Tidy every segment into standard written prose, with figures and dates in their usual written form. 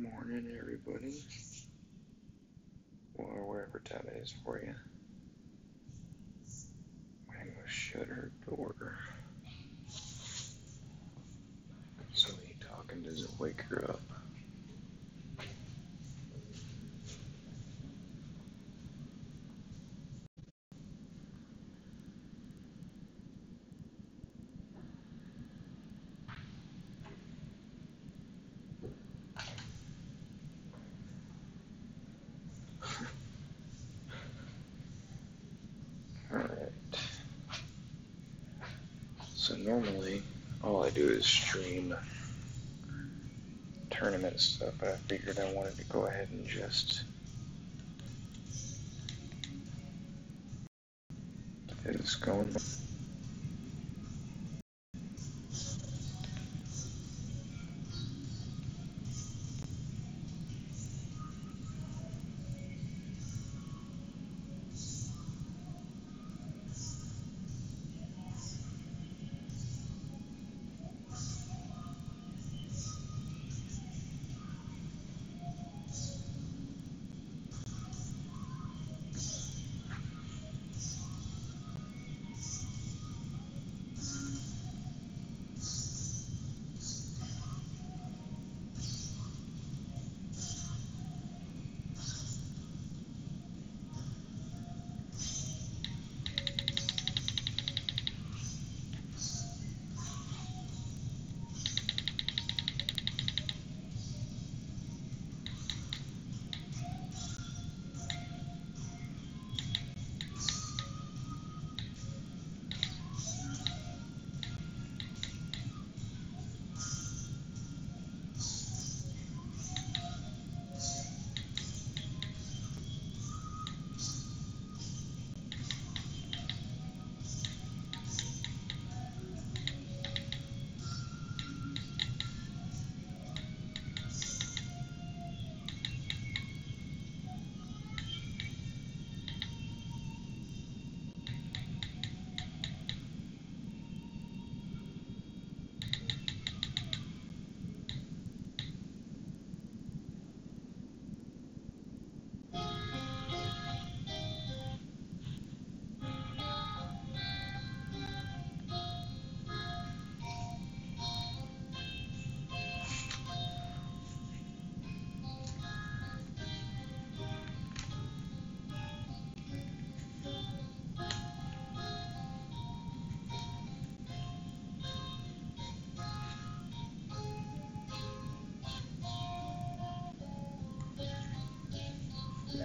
Morning, everybody, or wherever time it is for you. I'm gonna shut her door. So me talking doesn't wake her up. Alright. So normally, all I do is stream tournament stuff, but I figured I wanted to go ahead and just get this going.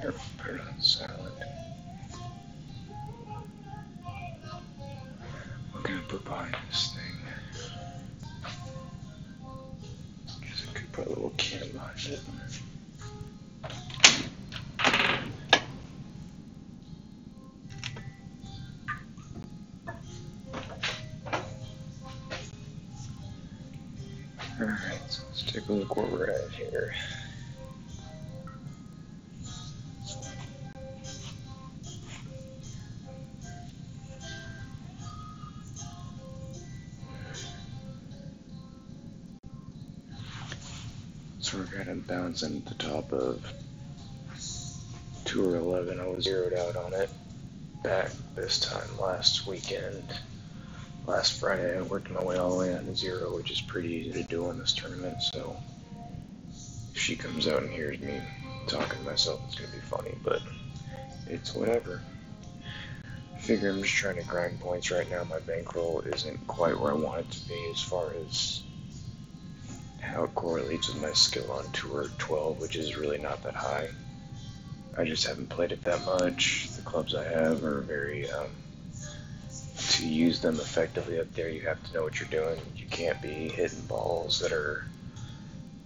There, put it on silent. What can I put behind this thing? Guess I could put a little can behind it. Alright, so let's take a look where we're at here. So we're kind of bouncing at the top of Tour 11. I was zeroed out on it back this time last weekend. Last Friday I worked my way all the way down to 0, which is pretty easy to do in this tournament, so if she comes out and hears me talking to myself, it's going to be funny, but it's whatever. I figure I'm just trying to grind points right now. My bankroll isn't quite where I want it to be as far as how it correlates with my skill on Tour 12, which is really not that high. I just haven't played it that much. The clubs I have are very, to use them effectively up there, you have to know what you're doing. You can't be hitting balls that are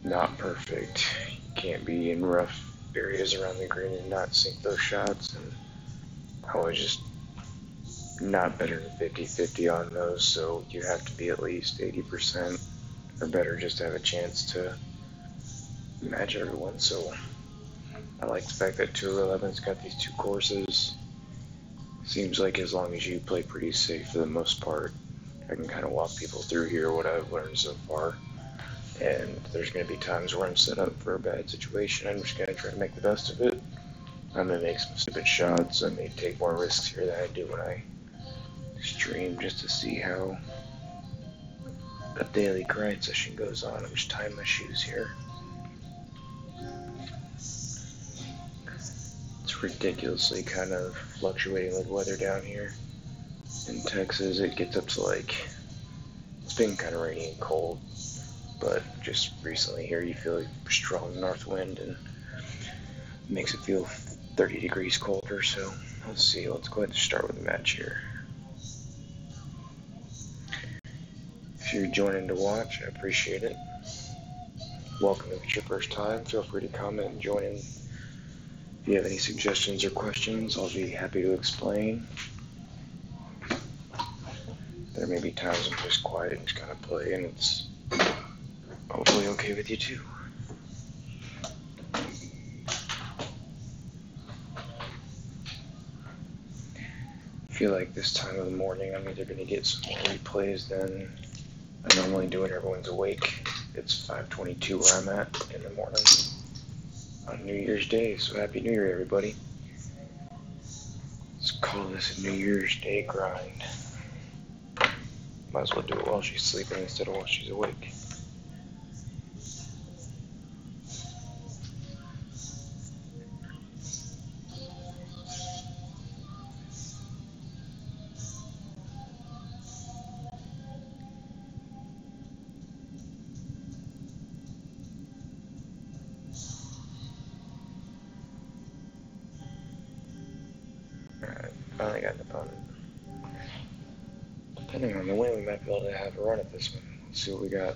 not perfect. You can't be in rough areas around the green and not sink those shots. And I was just not better than 50-50 on those, so you have to be at least 80% or better just to have a chance to match everyone. So I like the fact that Tour 11's got these 2 courses. Seems like as long as you play pretty safe for the most part, I can kind of walk people through here what I've learned so far. And there's going to be times where I'm set up for a bad situation. I'm just going to try to make the best of it. I'm going to make some stupid shots. I may take more risks here than I do when I stream, just to see how a daily grind session goes on. I'm just tying my shoes here. It's ridiculously kind of fluctuating with weather down here in Texas. It gets up to like, it's been kind of rainy and cold, but just recently here you feel a strong north wind and it makes it feel 30 degrees colder. So let's see, let's go ahead and start with the match here. If you're joining to watch, I appreciate it. Welcome if it's your first time. Feel free to comment and join in. If you have any suggestions or questions, I'll be happy to explain. There may be times I'm just quiet and just kind of play, and it's hopefully okay with you too. I feel like this time of the morning I'm either going to get some more replays than I normally do when everyone's awake. It's 5:22 where I'm at in the morning on New Year's Day, so Happy New Year, everybody. Let's call this a New Year's Day grind. Might as well do it while she's sleeping instead of while she's awake. Alright, finally got an opponent. Depending on the win, we might be able to have a run at this one. Let's see what we got.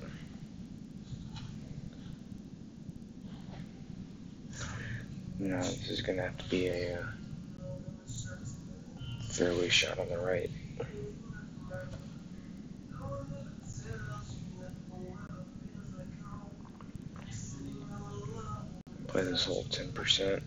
No, this is going to have to be a fairway shot on the right. Play this hole 10%.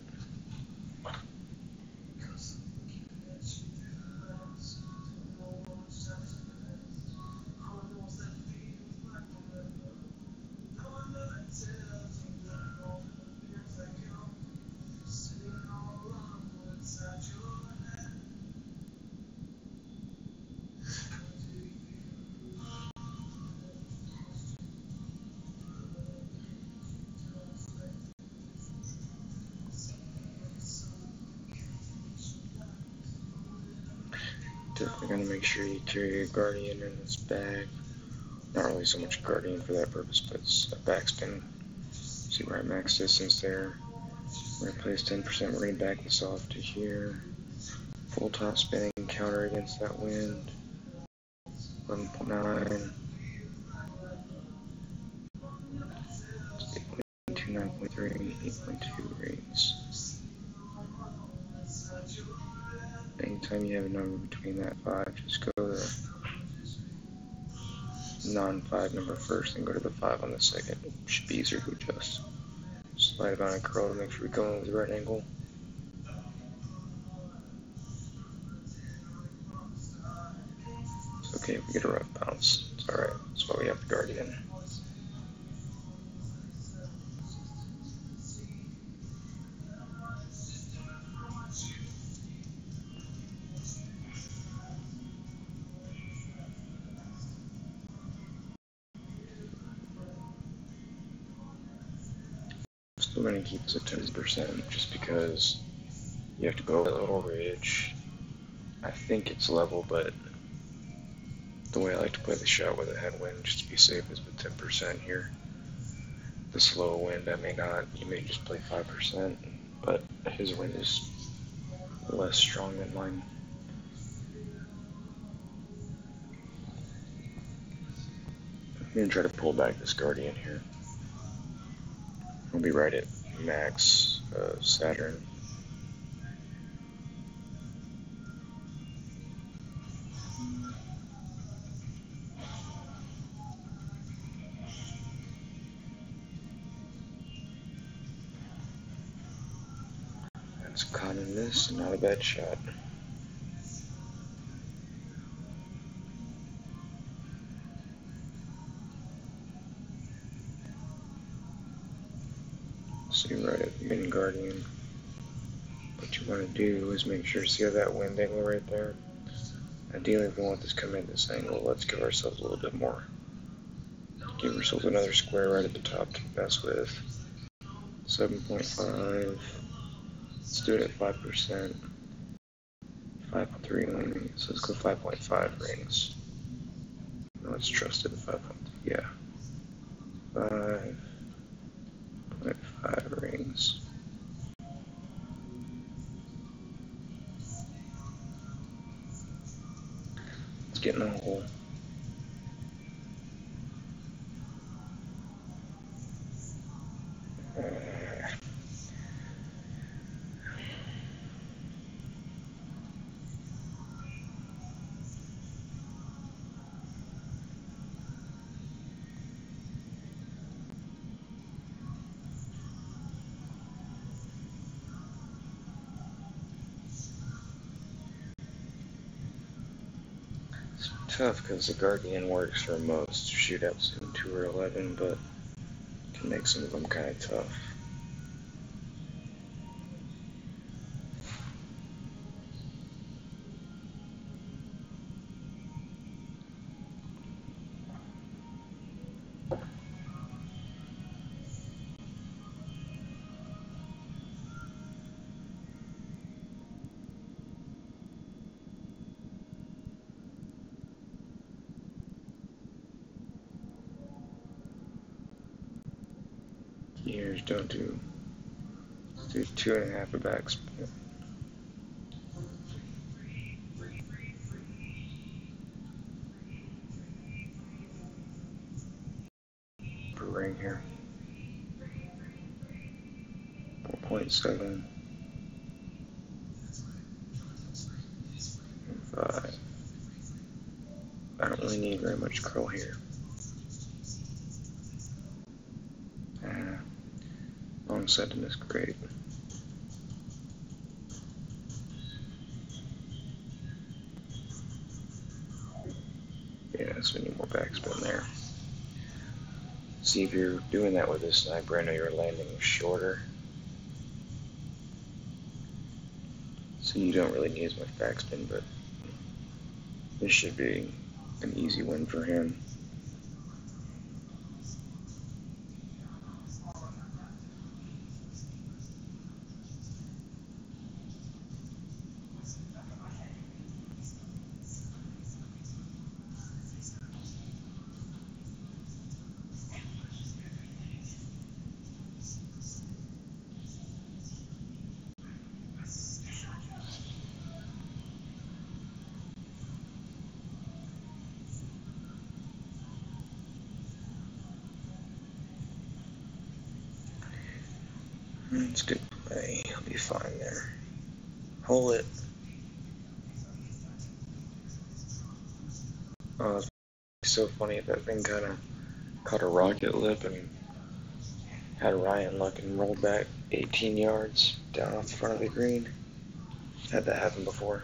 Definitely going to make sure you carry a Guardian in this bag. Not really so much Guardian for that purpose, but it's a backspin. See where I max distance there. We're going to place 10%. We're going to back this off to here. Full top spinning counter against that wind. 11.9. 8.2, 9.3, 8.2 rates. Anytime you have a number between that 5, just go to the non-5 number first and go to the 5 on the second. It should be easier to adjust. Slide it on a curl to make sure we go in with the right angle. It's okay if we get a rough bounce. It's alright. That's why we have the Guardian. Still going to keep this at 10% just because you have to go over that little ridge. I think it's level, but the way I like to play the shot with a headwind, just to be safe, is with 10% here. The slow wind, I may not. You may just play 5%, but his wind is less strong than mine. I'm going to try to pull back this Guardian here. We'll be right at max Saturn. That's caught in this, not a bad shot. So you write it min guardian. What you want to do is make sure, see how that wind angle right there? Ideally, if we want this to come in this angle, let's give ourselves a little bit more. Give ourselves another square right at the top to mess with. 7.5. Let's do it at 5%. 5.3, so let's go 5.5 rings. Let's trust it at 5. Yeah. 5.5 rings. Let's get in a hole. It's tough because the Guardian works for most shootouts in 2 or 11, but can make some of them kind of tough. Gears don't do. Let's do 2.5 a backspin. Ring here. 4.7. 5. I don't really need very much curl here. Long setting is great. Yeah, so we need more backspin there. See, if you're doing that with a sniper, I know you're landing shorter, so you don't really need as much backspin, but this should be an easy win for him. That's good play. He'll be fine there. Hold it. Oh, it's so funny if that thing kind of caught a rocket lip and had Ryan luck and rolled back 18 yards down off the front of the green. Had that happen before.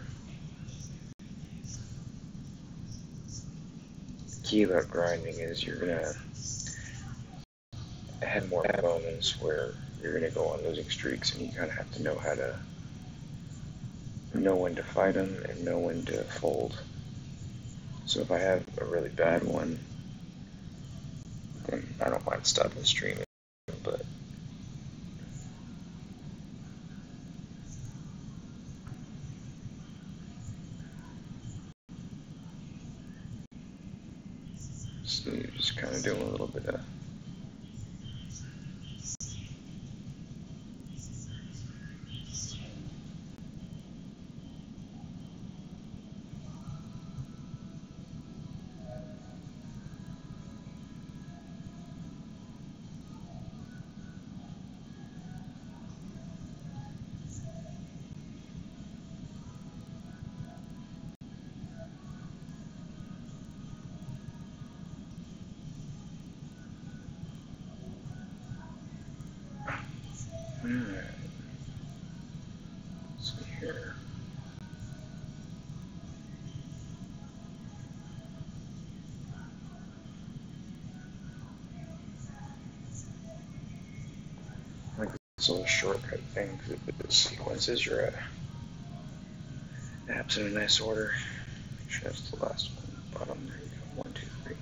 Key about grinding is you're gonna have more moments where you're gonna go on losing streaks, and you kind of have to know how to know when to fight them and know when to fold. So if I have a really bad one, then I don't mind stopping streaming, but so you're just kind of doing a little bit of Alright. Let's see here. Like It's a little shortcut thing because it sequences your apps in a nice order. Make sure that's the last one. Bottom, there you go. 1, 2, 3.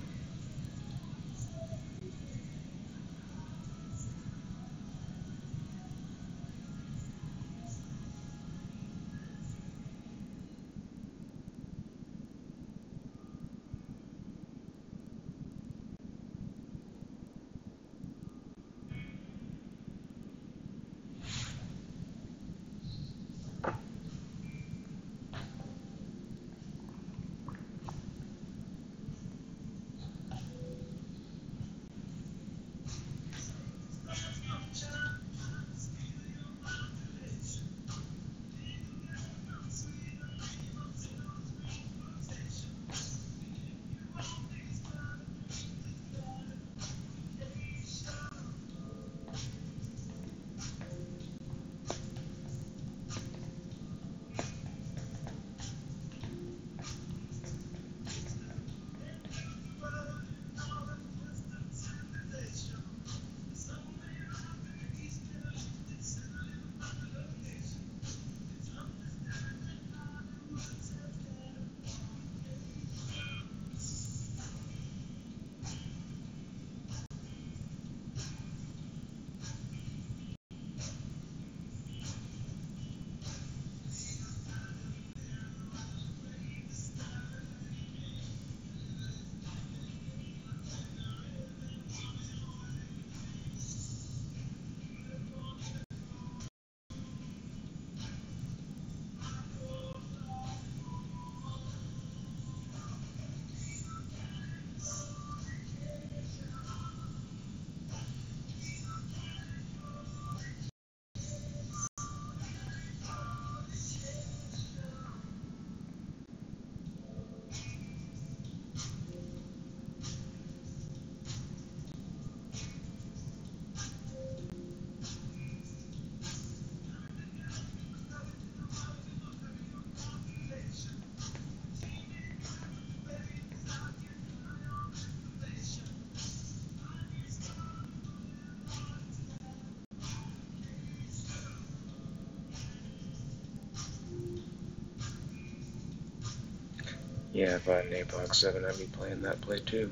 Yeah, if I had an APOG 7, I'd be playing that play too.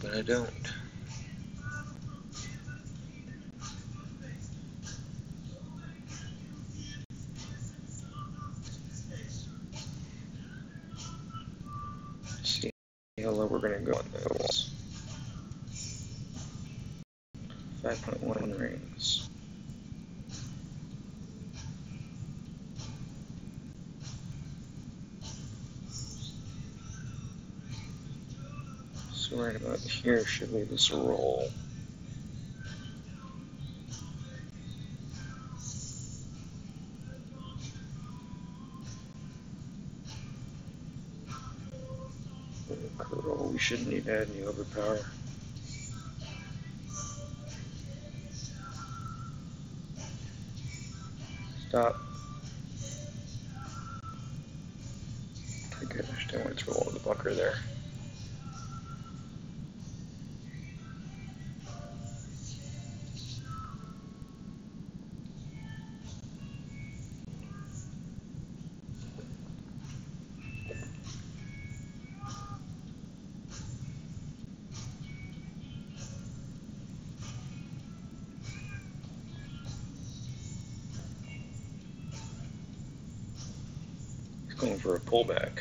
But I don't. See how low we're going to go on those. 5.1 rings. So right about here should leave us a roll. Curl. We shouldn't need to add any overpower. Stop. Pretty good. I just don't want to throw all the bunker there. He's going for a pullback.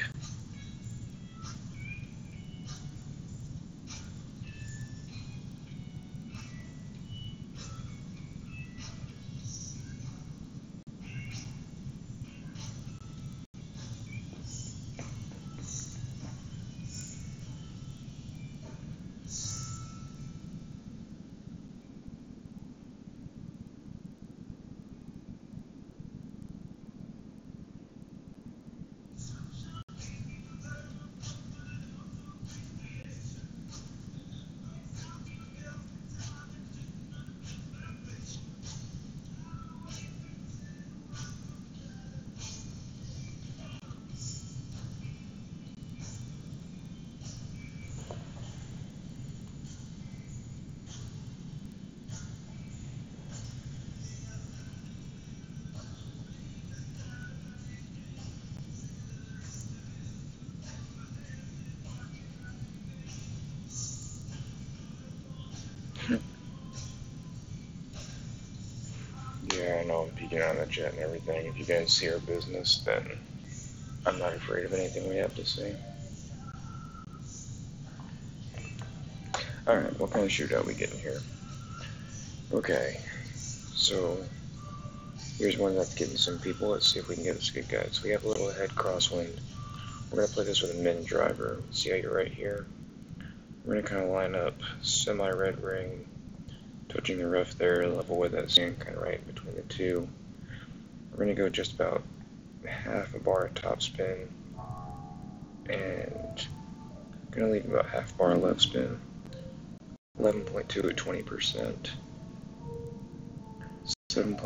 private jet and everything. If you guys see our business, then I'm not afraid of anything we have to say. Alright, what kind of shootout we getting here? Okay, so here's one that's getting some people. Let's see if we can get this good guy. So we have a little head crosswind. We're going to play this with a min driver. See how you're right here? We're going to kind of line up semi-red ring, touching the rough there, level with that sand kind of right between the two. We're going to go just about half a bar of top spin, and I'm going to leave about half bar left spin. 11.2 at 20%. 7.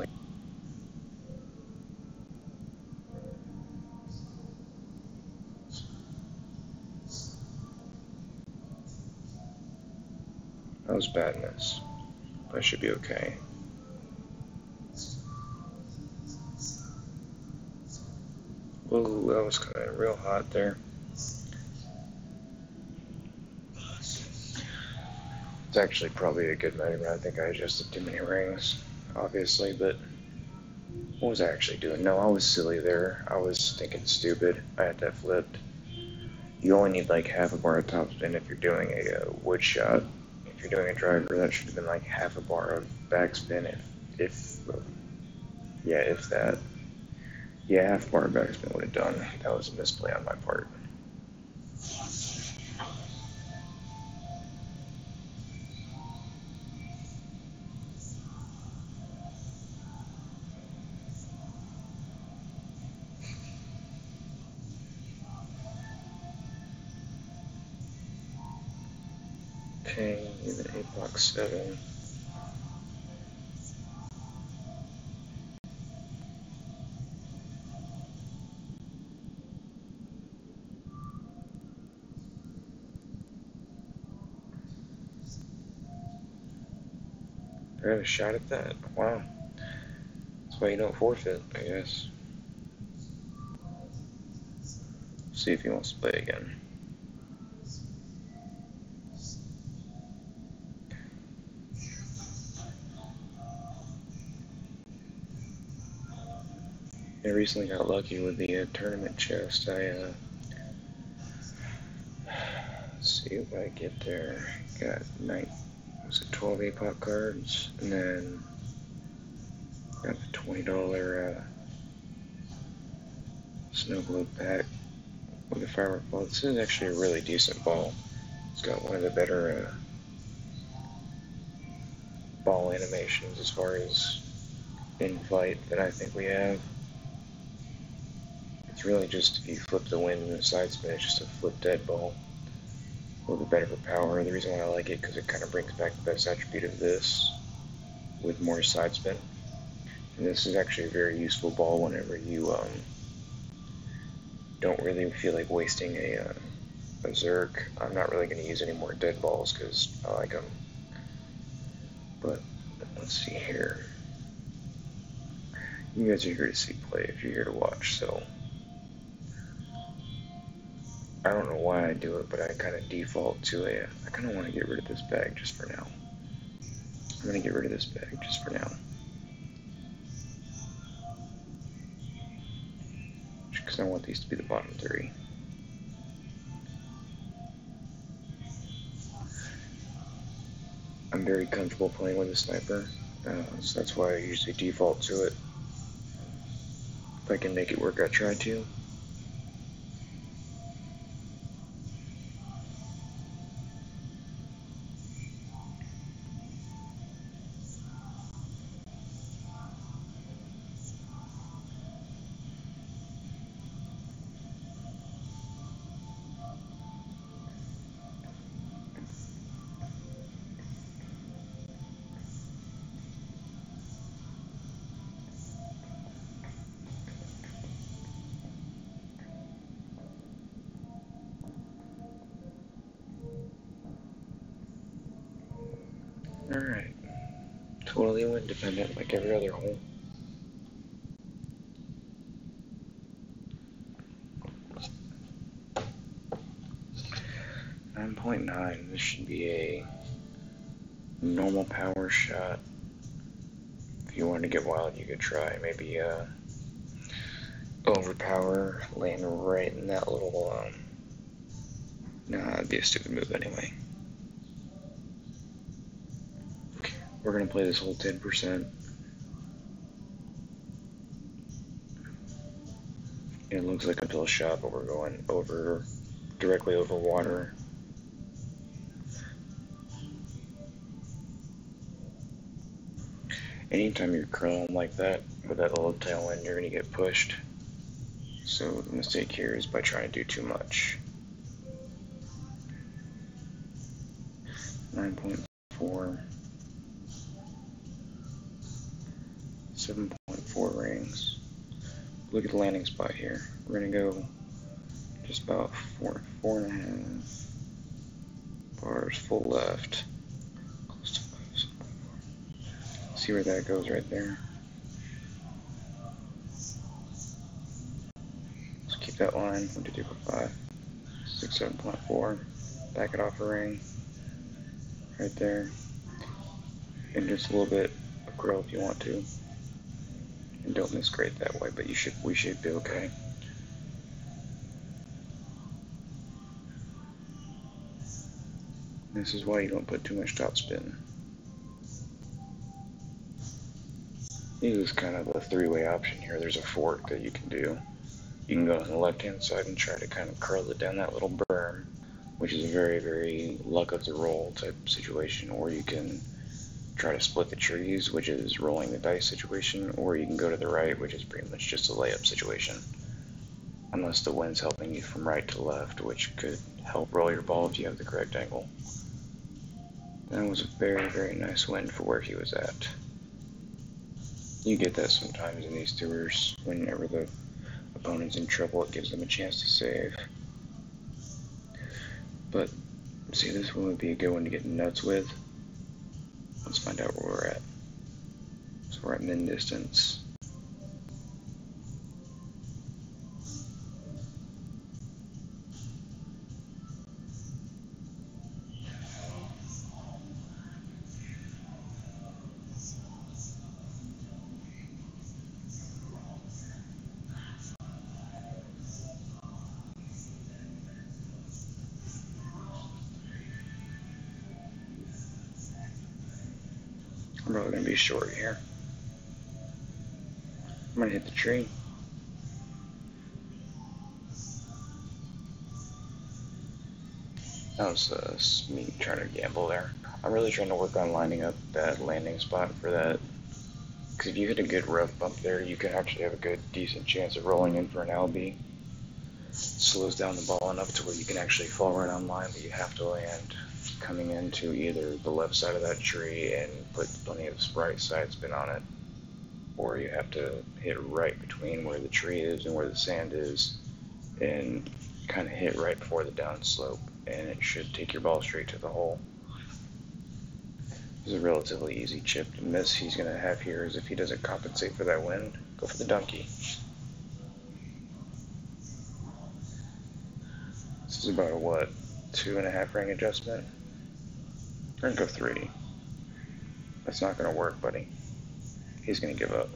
That was badness. That should be okay. Whoa, that was kind of real hot there. It's actually probably a good measurement. I think I adjusted too many rings, obviously, but what was I actually doing? No, I was silly there. I was thinking stupid. I had that flipped. You only need like half a bar of top spin if you're doing a wood shot. If you're doing a driver, that should have been like half a bar of backspin if that. Yeah, half a bar of backspin would have done. That was a misplay on my part. Okay, even 8.7. I got a shot at that. Wow. That's why you don't forfeit, I guess. See if he wants to play again. I recently got lucky with the tournament chest. Let's see what I get there. Got 12 APOC cards, and then got the $20 snow globe pack with a firework ball. This is actually a really decent ball. It's got one of the better ball animations as far as in flight that I think we have. It's really just if you flip the wind and the side spin, it's just a flip dead ball. A little bit better for power. The reason why I like it because it kind of brings back the best attribute of this with more side spin. And this is actually a very useful ball whenever you don't really feel like wasting a Zerk. I'm not really going to use any more dead balls because I like them. But let's see here. You guys are here to see play if you're here to watch, so I don't know why I do it, but I kind of default to I kind of want to get rid of this bag just for now. I'm going to get rid of this bag just for now. Just because I want these to be the bottom 3. I'm very comfortable playing with a sniper, so that's why I usually default to it. If I can make it work, I try to. Alright. Totally wind dependent like every other hole. .9. This should be a normal power shot. If you want to get wild, you could try maybe overpower, land right in that little nah, it'd be a stupid move anyway. We're gonna play this whole 10%. It looks like until a shot, but we're going over, directly over water. Anytime you're curling like that, with that little tail end, you're gonna get pushed. So the mistake here is by trying to do too much. 9.4, 7.4 rings. Look at the landing spot here. We're gonna go just about 4.5 bars full left. Close to 5. See where that goes right there. Let's keep that line. 1, 2, 3, 4, 5, 6, 7.4. Back it off a ring. Right there. And just a little bit of curl if you want to. And don't miss great that way, but we should be okay. This is why you don't put too much topspin. Use kind of a three-way option here. There's a fork that you can do. You can go on the left-hand side and try to kind of curl it down that little berm, which is a very, very luck of the roll type situation, or you can try to split the trees, which is rolling the dice situation, or you can go to the right, which is pretty much just a layup situation. Unless the wind's helping you from right to left, which could help roll your ball if you have the correct angle. That was a very, very nice wind for where he was at. You get that sometimes in these tours. Whenever the opponent's in trouble, it gives them a chance to save. But, see, this one would be a good one to get nuts with. Let's find out where we're at. So we're at min distance. I'm really going to be short here. I'm going to hit the tree. That was me trying to gamble there. I'm really trying to work on lining up that landing spot for that. Because if you hit a good rough bump there, you can actually have a good, decent chance of rolling in for an LB. Slows down the ball enough to where you can actually fall right on line, but you have to land coming into either the left side of that tree and put plenty of right side spin on it, or you have to hit right between where the tree is and where the sand is and kind of hit right before the downslope, and it should take your ball straight to the hole. This is a relatively easy chip to miss. He's going to have here is if he doesn't compensate for that wind, go for the donkey. This is about a, what, 2.5 ring adjustment? We're going to go 3. That's not going to work, buddy. He's going to give up.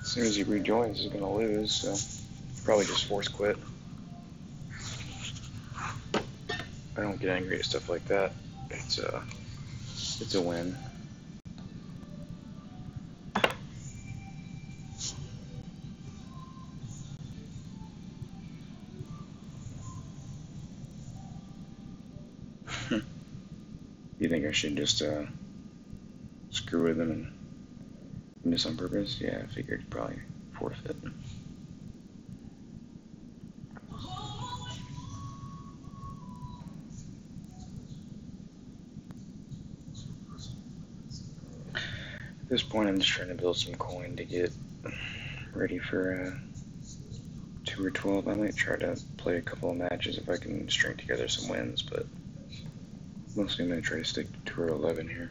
As soon as he rejoins, he's going to lose, so probably just force quit. I don't get angry at stuff like that. It's a win. You think I should just screw with him and miss on purpose? Yeah, I figured he'd probably forfeit. At this point, I'm just trying to build some coin to get ready for 2 or 12. I might try to play a couple of matches if I can string together some wins, but mostly I'm going to try to stick to 2 or 11 here.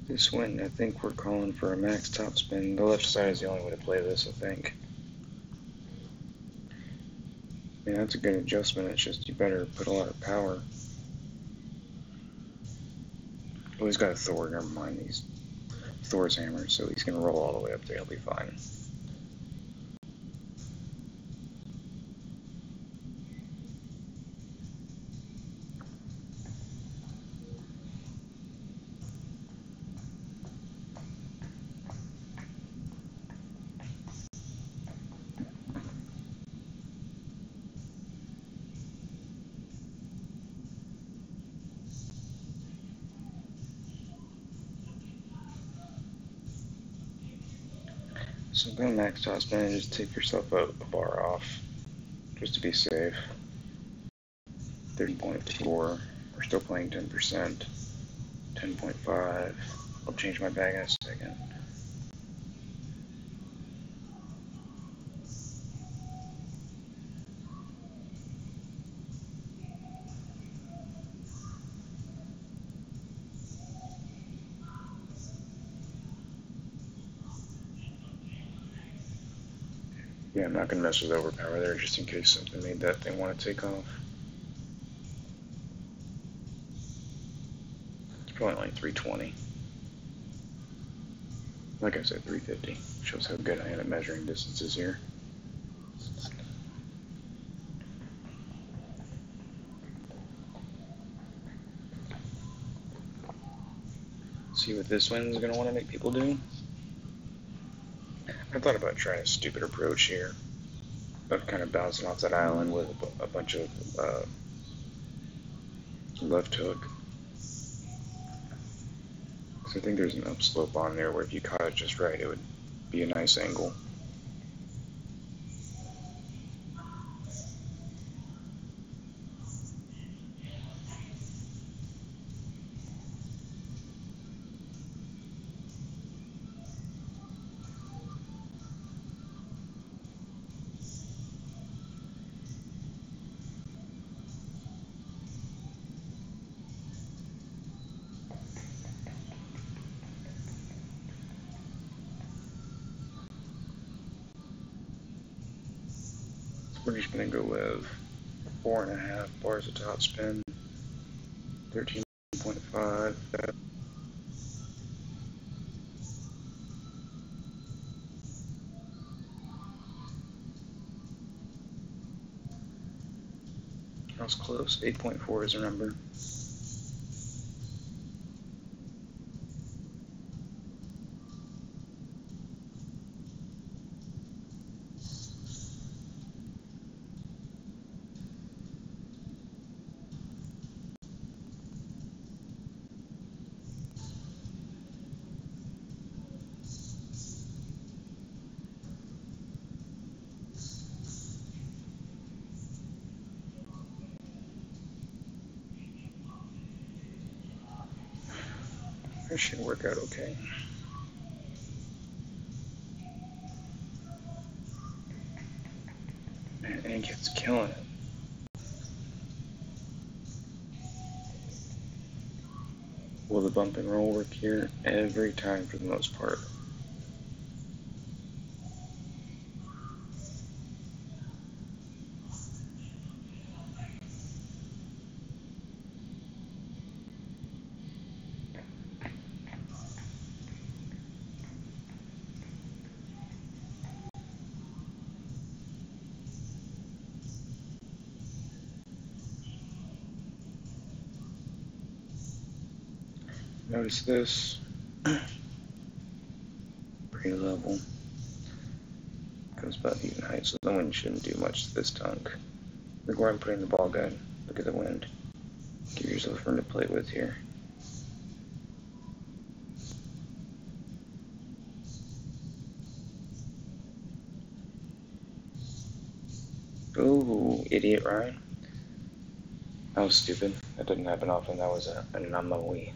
This one, I think we're calling for a max top spin. The left side is the only way to play this, I think. Yeah, that's a good adjustment. It's just you better put a lot of power. Oh, he's got a Thor. Never mind. He's Thor's hammer, so he's gonna roll all the way up there. He'll be fine. So go max top spin and just take yourself a bar off, just to be safe. 30.4. We're still playing 10%. 10.5. I'll change my bag in a second. Yeah, I'm not going to mess with overpower there just in case something made that thing want to take off. It's probably only 320. Like I said, 350. Shows how good I am at measuring distances here. See what this one's going to want to make people do? I thought about trying a stupid approach here of kind of bouncing off that island with a bunch of left hook. Because I think there's an upslope on there where if you caught it just right, it would be a nice angle. We're just going to go with 4.5 bars of top spin, 13.5. I was close. 8.4 is the number. That should work out okay. Man, Ankit's killing it. Will the bump and roll work here? Every time for the most part. Notice this. Pretty level. Goes about even height, so the wind shouldn't do much to this dunk. Look where I'm putting the ball gun. Look at the wind. Give yourself room to play with here. Ooh, idiot Ryan. That was stupid. That didn't happen often. That was an anomaly.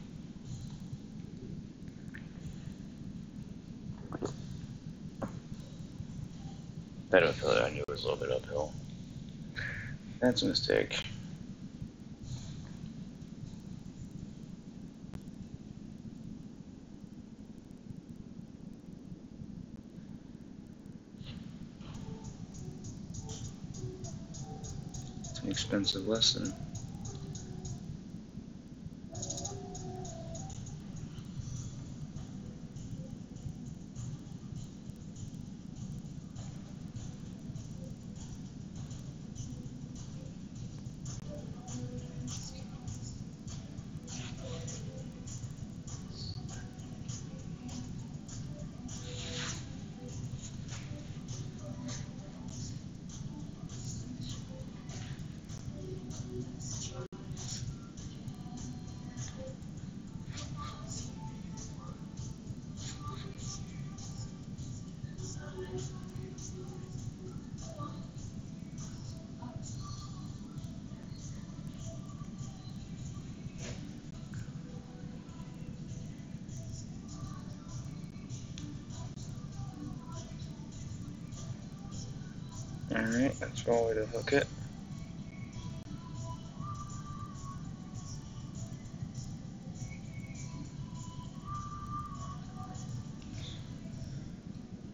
That uphill, I knew it was a little bit uphill. That's a mistake. expensive lesson. Alright, that's one way to hook it.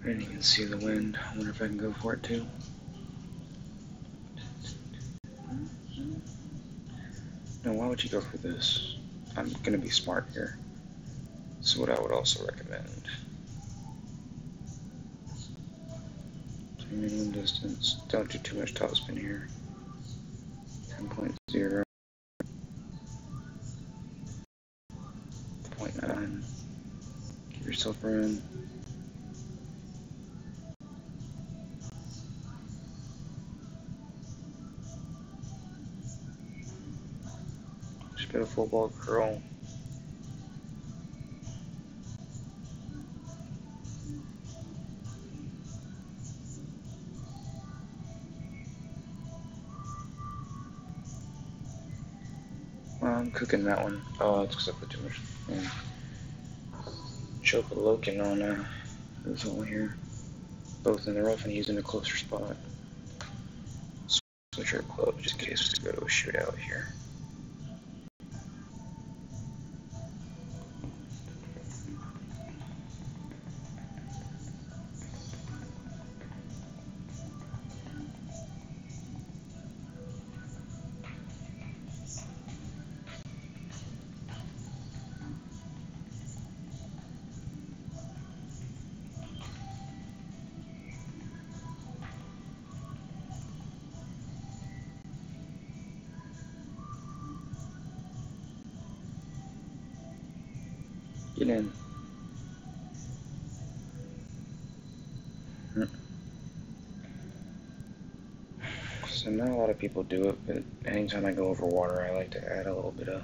I didn't even see the wind. I wonder if I can go for it too. No, why would you go for this? I'm gonna be smart here. This is what I would also recommend. Minimum distance. Don't do too much topspin here. 10.0. 0.9. Give yourself room. Just get a full ball curl. I'm cooking that one. Oh, that's because I put too much. Choke a Loken on this one here. Both in the rough and he's in a closer spot. Switch our club just in case we go to a shootout here. Get in. So not a lot of people do it, but anytime I go over water, I like to add a little bit of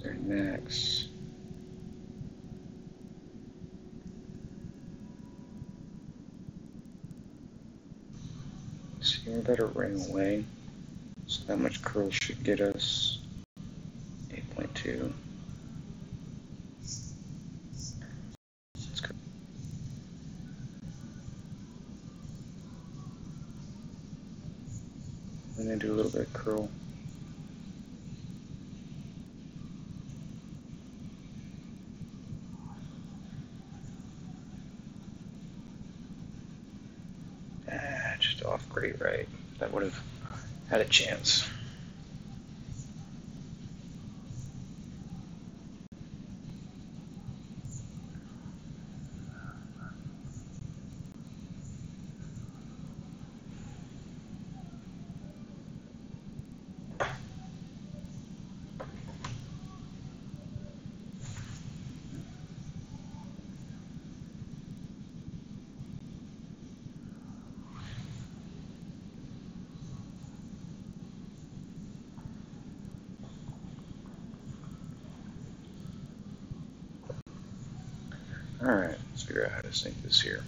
their necks. So we better ring away. So that much curl should get us 8.2. Let's go. And then do a little bit of curl. Just off great right. That would have had a chance. Alright, let's figure out how to sink this here.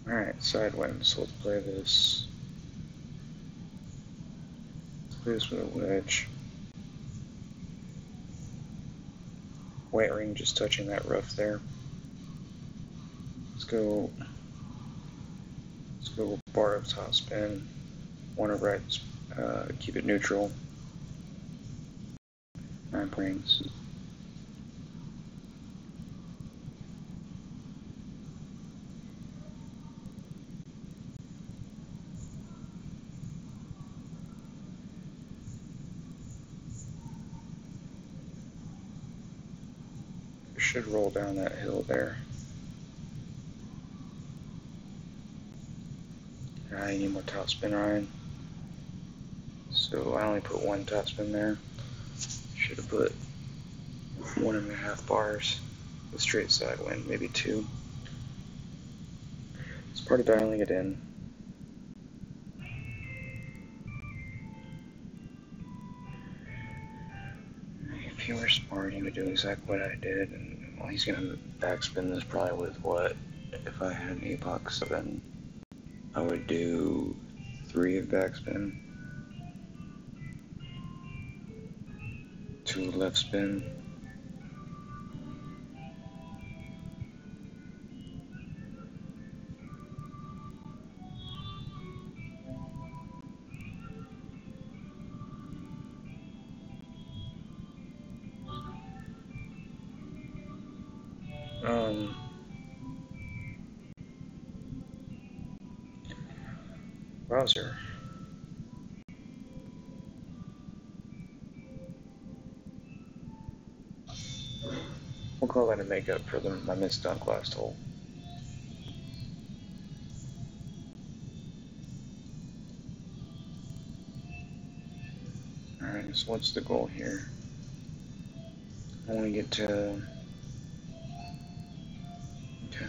Alright, side wind, so let's play this. Let's play this with a wedge. White ring just touching that rough there. Let's go bar of top spin. One of right, keep it neutral. 9 rings. should roll down that hill there. I need more topspin, Ryan. So I only put one topspin there. Should have put 1.5 bars with straight side wind, maybe 2. It's part of dialing it in. If you were smart, you would do exactly what I did, and well, he's gonna backspin this probably with what? If I had an Apox 7, I would do 3 of backspin, 2 left spin, browser. We'll call that a makeup for my missed dunk last hole. Alright, so what's the goal here? I want to get to... Okay.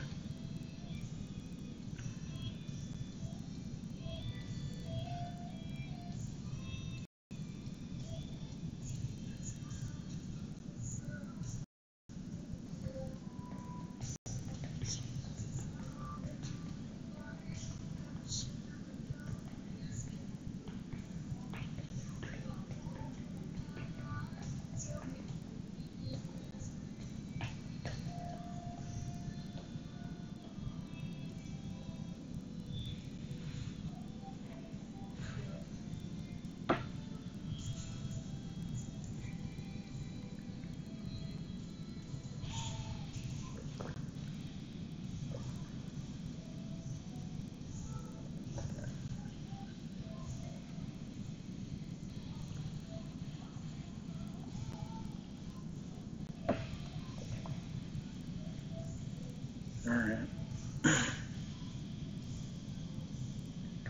Alright.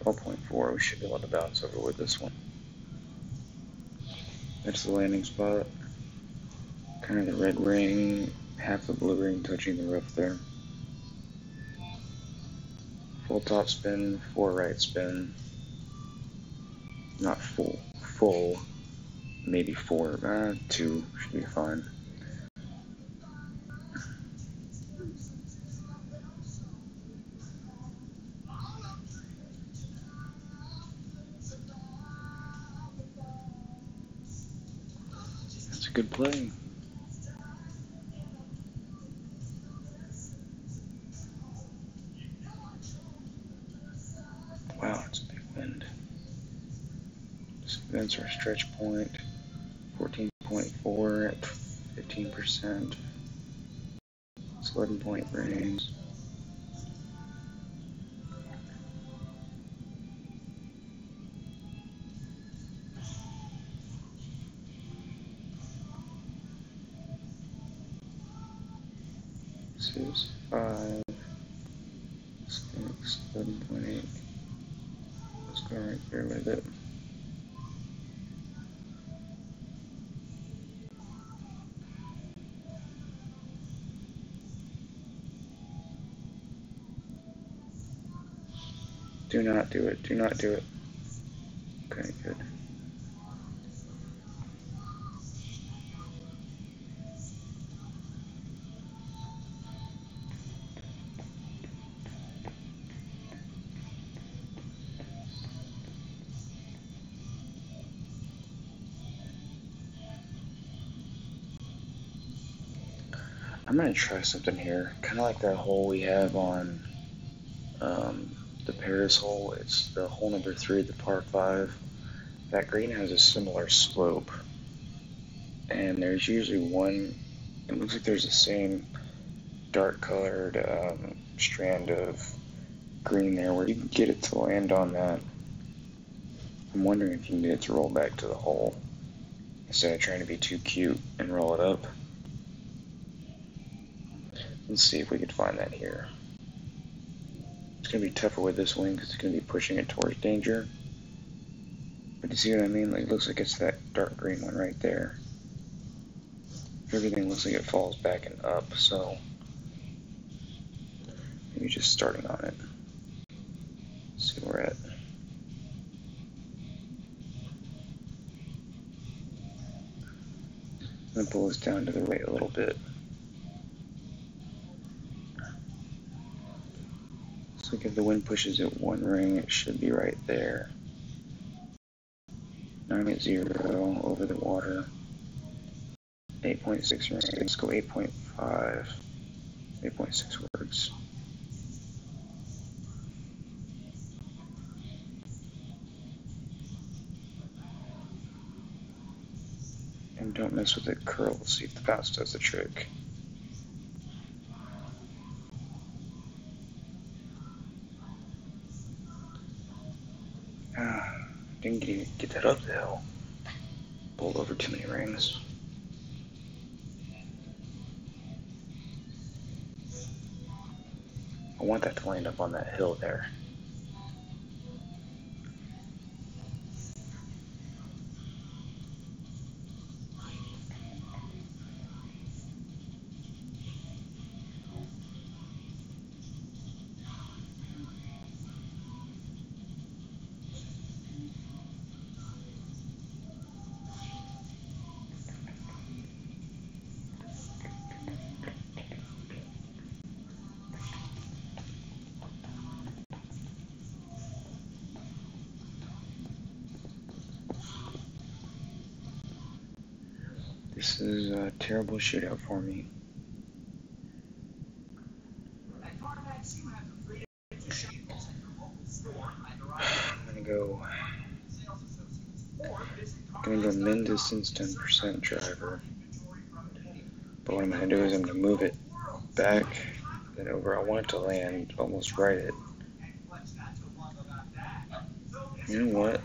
12.4, we should be able to bounce over with this one. That's the landing spot. Kind of the red ring, half the blue ring touching the roof there. Full top spin, 4 right spin. Not full, maybe 4, 2 should be fine. That's a good play. Wow, it's a big wind. That's our stretch point. 14.4 at 15%. It's 11-point range. This is 5, 6, 11.8. Let's go right there with it. Do not do it. Do not do it. Okay, good. I'm gonna try something here, kind of like that hole we have on the Paris hole. It's the hole number 3, the par 5. That green has a similar slope, and there's usually one. It looks like there's the same dark colored strand of green there where you can get it to land on that. I'm wondering if you can get it to roll back to the hole instead of trying to be too cute and roll it up. Let's see if we can find that here. It's going to be tougher with this wing because it's going to be pushing it towards danger. But you see what I mean? Like, it looks like it's that dark green one right there. Everything looks like it falls back and up, so maybe just starting on it. Let's see where we're at. I'm going to pull this down to the right a little bit. So if the wind pushes it one ring, it should be right there. Now I'm at 0 over the water. 8.6 ring. Let's go 8.5. 8.6 words. And don't mess with the curl. Let's see if the bounce does the trick. Didn't get that up the hill. Pulled over too many rings. I want that to land up on that hill there. This is a terrible shootout for me. I'm gonna go min distance 10% driver. But what I'm gonna do is I'm gonna move it back, then over. I want it to land almost right at. You know what?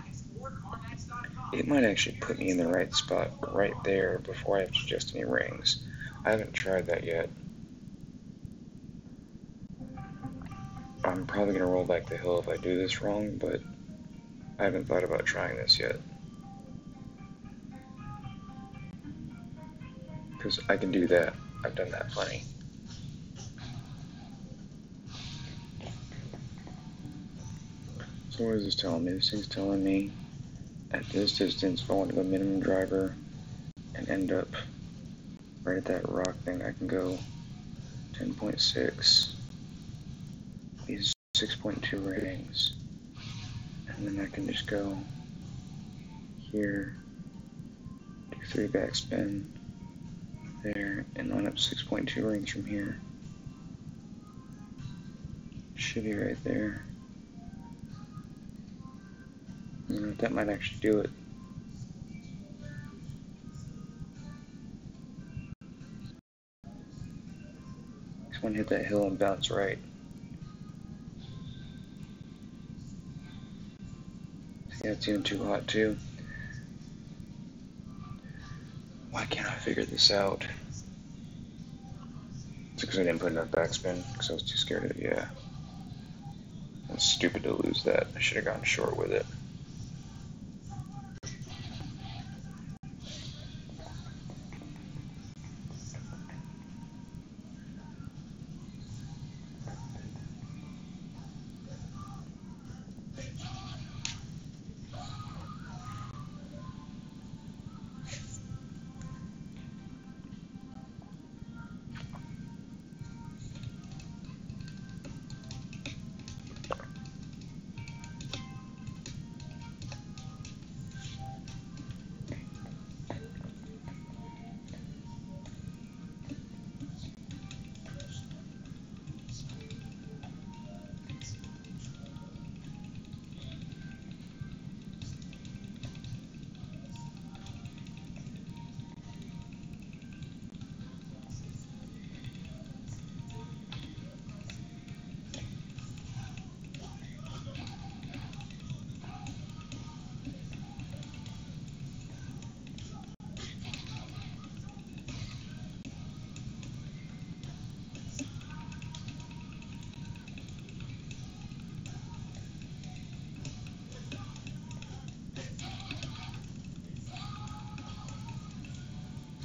It might actually put me in the right spot right there before I have to adjust any rings. I haven't tried that yet. I'm probably going to roll back the hill if I do this wrong, but I haven't thought about trying this yet. Because I can do that. I've done that plenty. So what is this telling me? This thing's telling me at this distance, if I want to go minimum driver and end up right at that rock thing, I can go 10.6. These 6.2 rings. And then I can just go here, do 3 backspin there, and line up 6.2 rings from here. Should be right there. You know, that might actually do it. Just want to hit that hill and bounce right. See, that's even too hot too. Why can't I figure this out? It's because I didn't put enough backspin, because I was too scared of it, yeah. It's stupid to lose that. I should have gone short with it.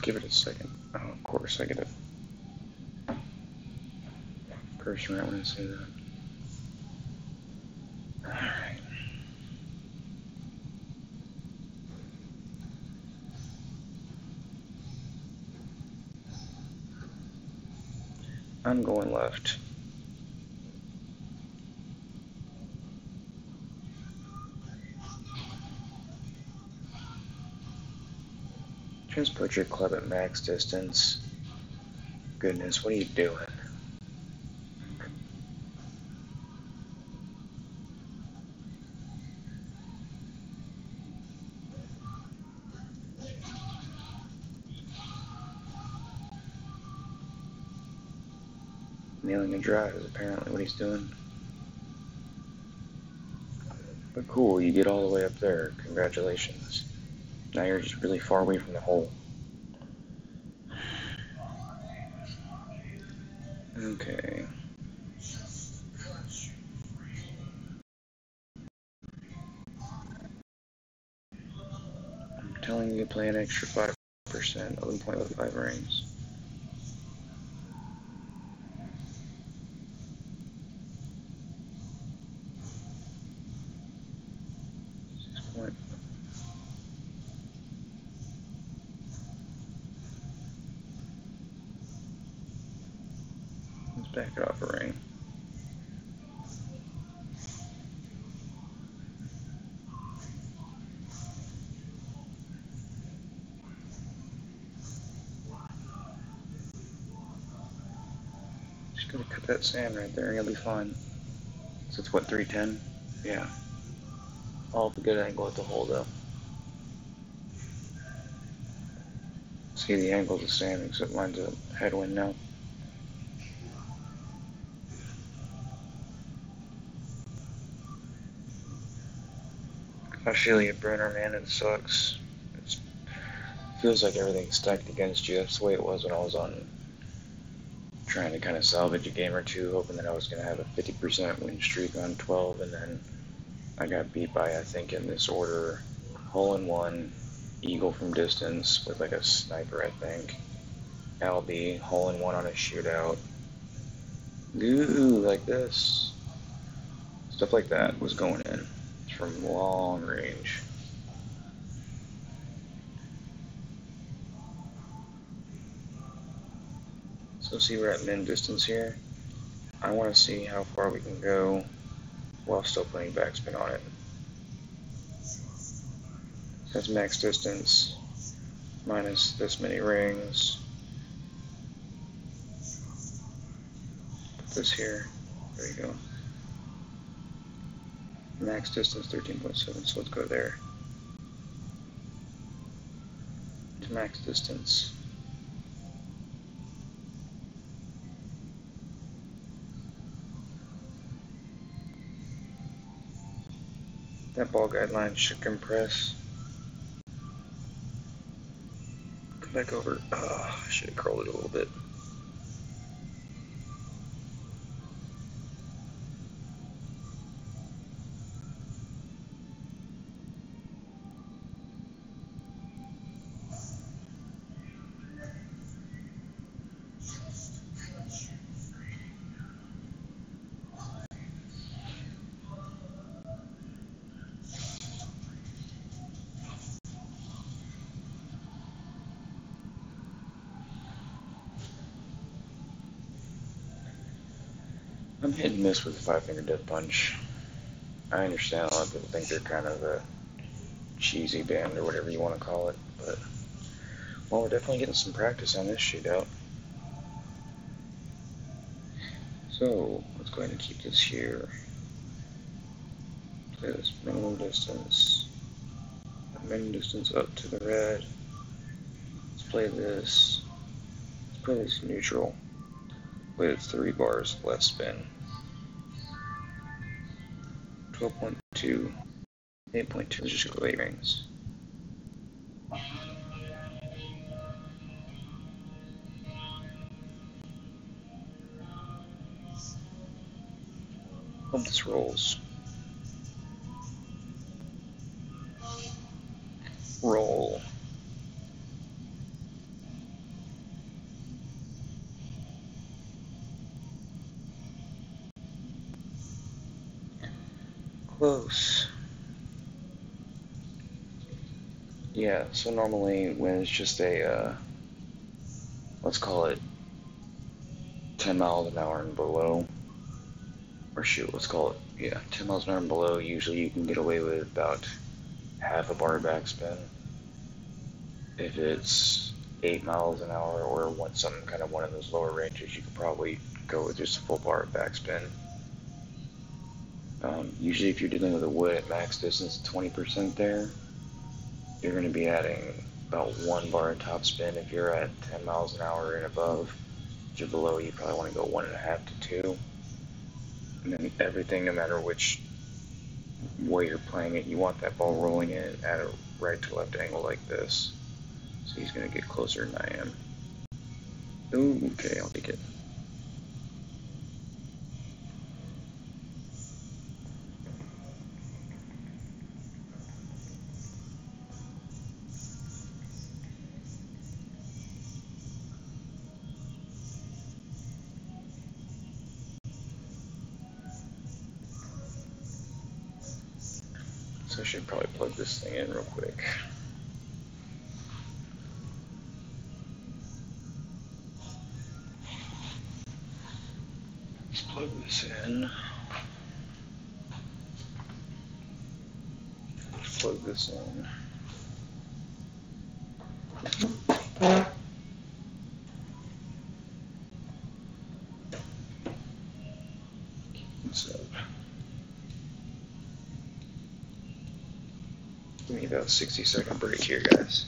Give it a second. Oh, of course, I get a cursor right when I say that. Alright. I'm going left. Just put your club at max distance. Goodness, what are you doing? Nailing a drive is apparently what he's doing. But cool, you get all the way up there. Congratulations. Now you're just really far away from the hole. Okay. I'm telling you to play an extra 5%, 11.05 rings. What? Let's back it off a ring. Just gonna cut that sand right there and you'll be fine. So it's what, 310? Yeah. All the good angle at the hole though. See, the angle's the same except mine's a headwind now. I feel you, Brenner, man. It sucks. It feels like everything's stacked against you. That's the way it was when I was on trying to kind of salvage a game or two, hoping that I was going to have a 50% win streak on 12, and then I got beat by, I think, in this order, hole in one, eagle from distance with like a sniper, I think, Albie, hole in one on a shootout, ooh, like this. Stuff like that was going in from long range. So see, we're at min distance here. I want to see how far we can go while still putting backspin on it. That's max distance minus this many rings. Put this here. There you go. Max distance 13.7, so let's go there. To max distance. That ball guideline should compress. Come back over. Oh, I should have curled it a little bit. I'm hit and miss with the 5-finger death punch. I understand a lot of people think they're kind of a cheesy band or whatever you want to call it, but well, we're definitely getting some practice on this shootout. So let's go ahead and keep this here. Play this minimum distance. Minimum distance up to the red. Let's play this. Let's play this neutral. Play it 3 bars less spin. 12.2. 8.2 is just go 8 rings. Hope this rolls. Roll. Close. Yeah, so normally when it's just a, let's call it 10 miles an hour and below, or shoot, let's call it, yeah, 10 miles an hour and below, usually you can get away with about half a bar backspin. If it's 8 miles an hour or some kind of one of those lower ranges, you could probably go with just a full bar backspin. Usually if you're dealing with a wood at max distance, 20% there, you're going to be adding about 1 bar of top spin. If you're at 10 miles an hour and above, if you're below, you probably want to go 1.5 to 2. And then everything, no matter which way you're playing it, you want that ball rolling in at a right to left angle like this. So he's going to get closer than I am. Ooh, okay, I'll take it. So I should probably plug this thing in real quick. Let's plug this in. Let's plug this in. So, give me about a 60-second break here, guys.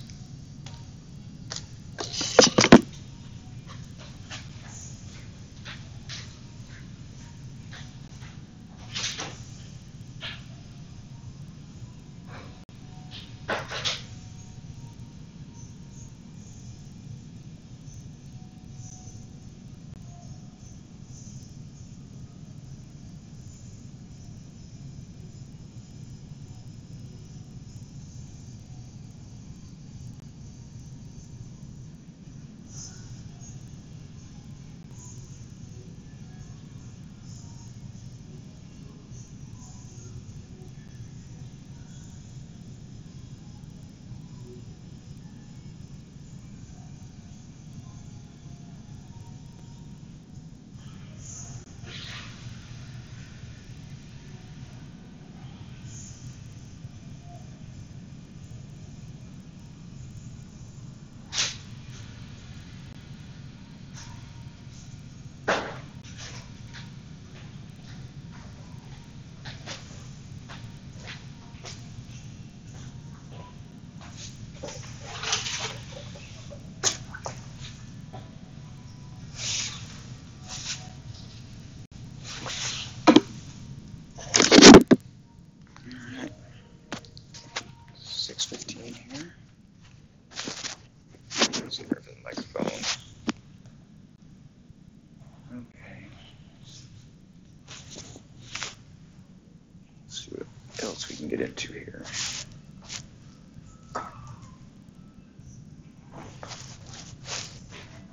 Get into here.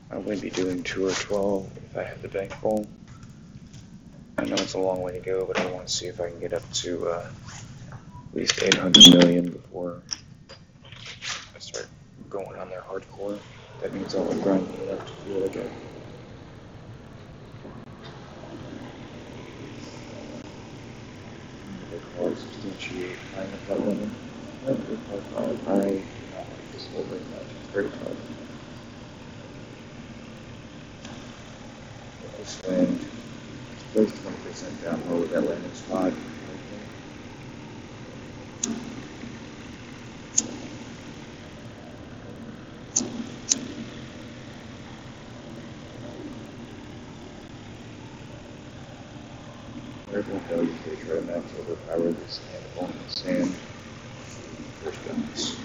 I wouldn't be doing 2 or 12 if I had the bankroll. I know it's a long way to go, but I want to see if I can get up to at least 800 million before I start going on there hardcore. That means I'll grind it up to feel like substantiate that limit. I not like this whole very much. It's very hard. This land, place 20% down low with that landing spot. Everyone knows they try to max overpower this animal in the sand. First guns.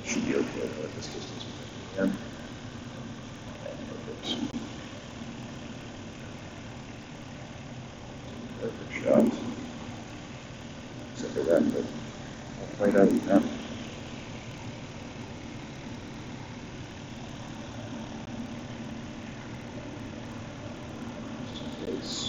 Should be okay with this distance between them. Perfect shot. Except for that, but I'll fight out of that. Just in case.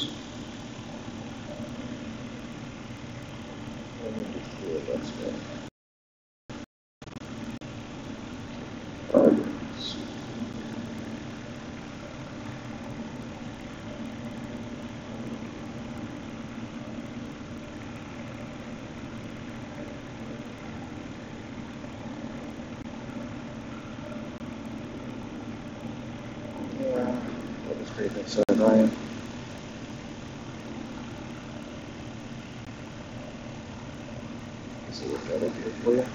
Goodness, Ryan. See what that'll do for you.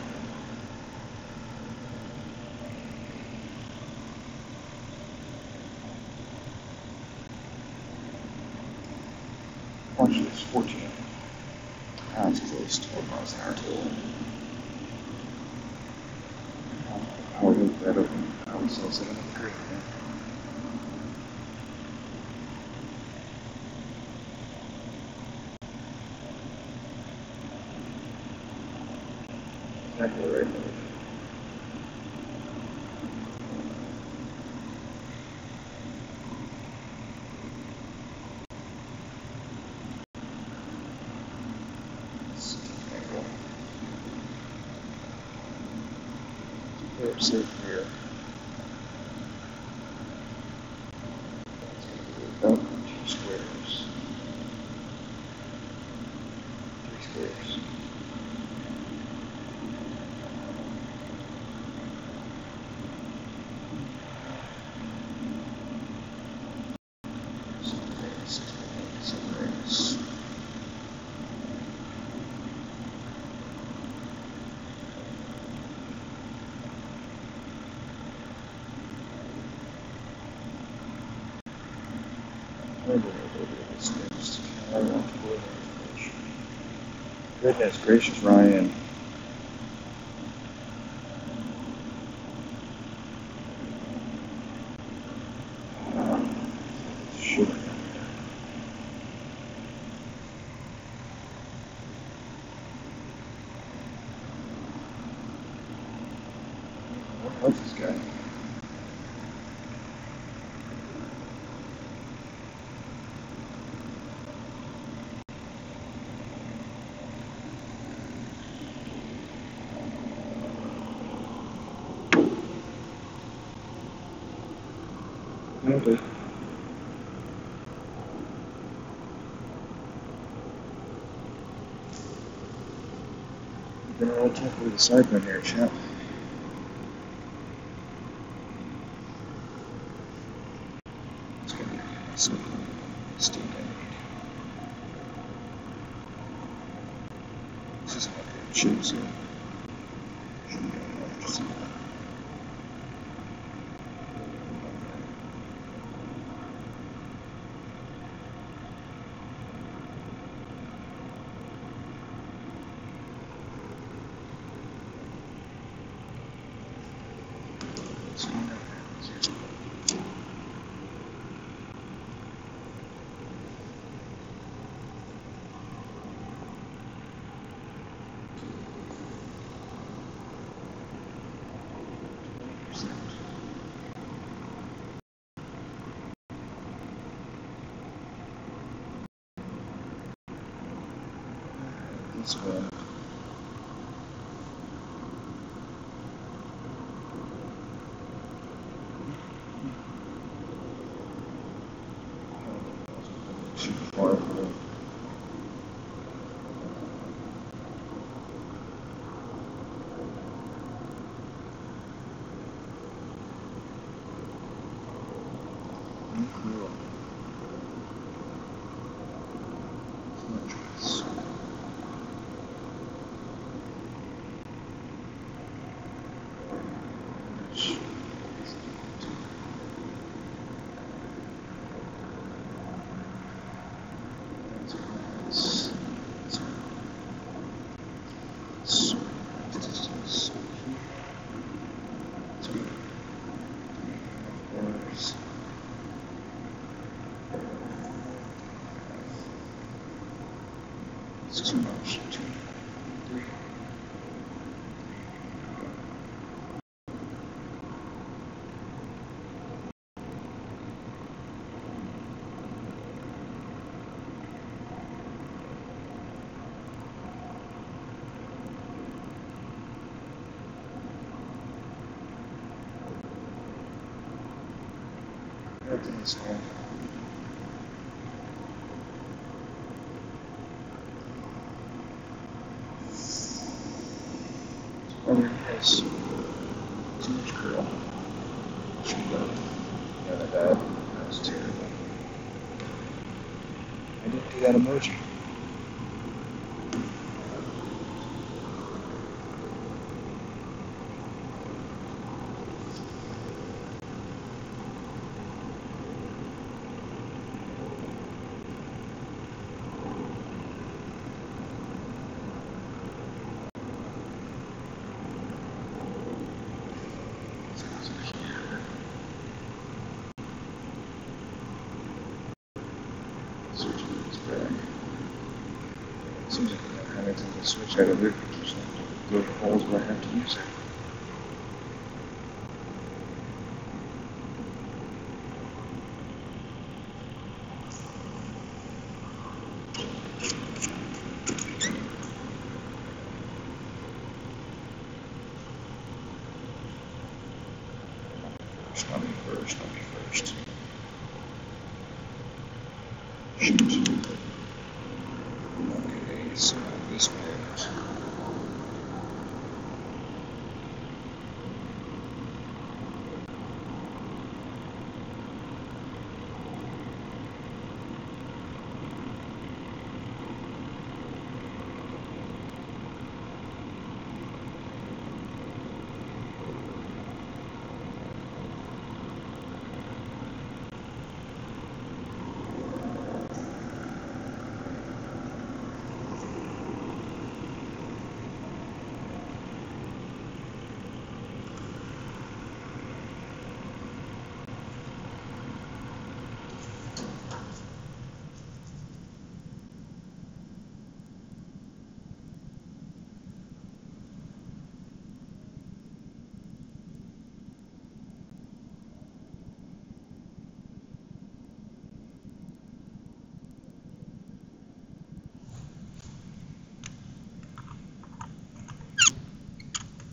Watch this, 14. That's close to 12 miles an hour total. I'll look that up. I was also in the creek, man. Exactly right there. Safe here. About 2 squares. 3 squares. Goodness gracious, Ryan. Sugar. What's this guy? Okay. Gonna talk with the sideman here, chap. It's gonna be some steam I need. This isn't like a chip, so shouldn't be able to see that. This one. Too far away. Cool. It's too much. 2, 3. Everything's fine. Yes. Too much curl. Should go. Yeah, that was terrible. I didn't do that emoji. Switching this back. Seems like I don't have anything to switch out of it. Just have to go to holes where I have to use it. Not me first, not me first. Shoot. Okay, so this meant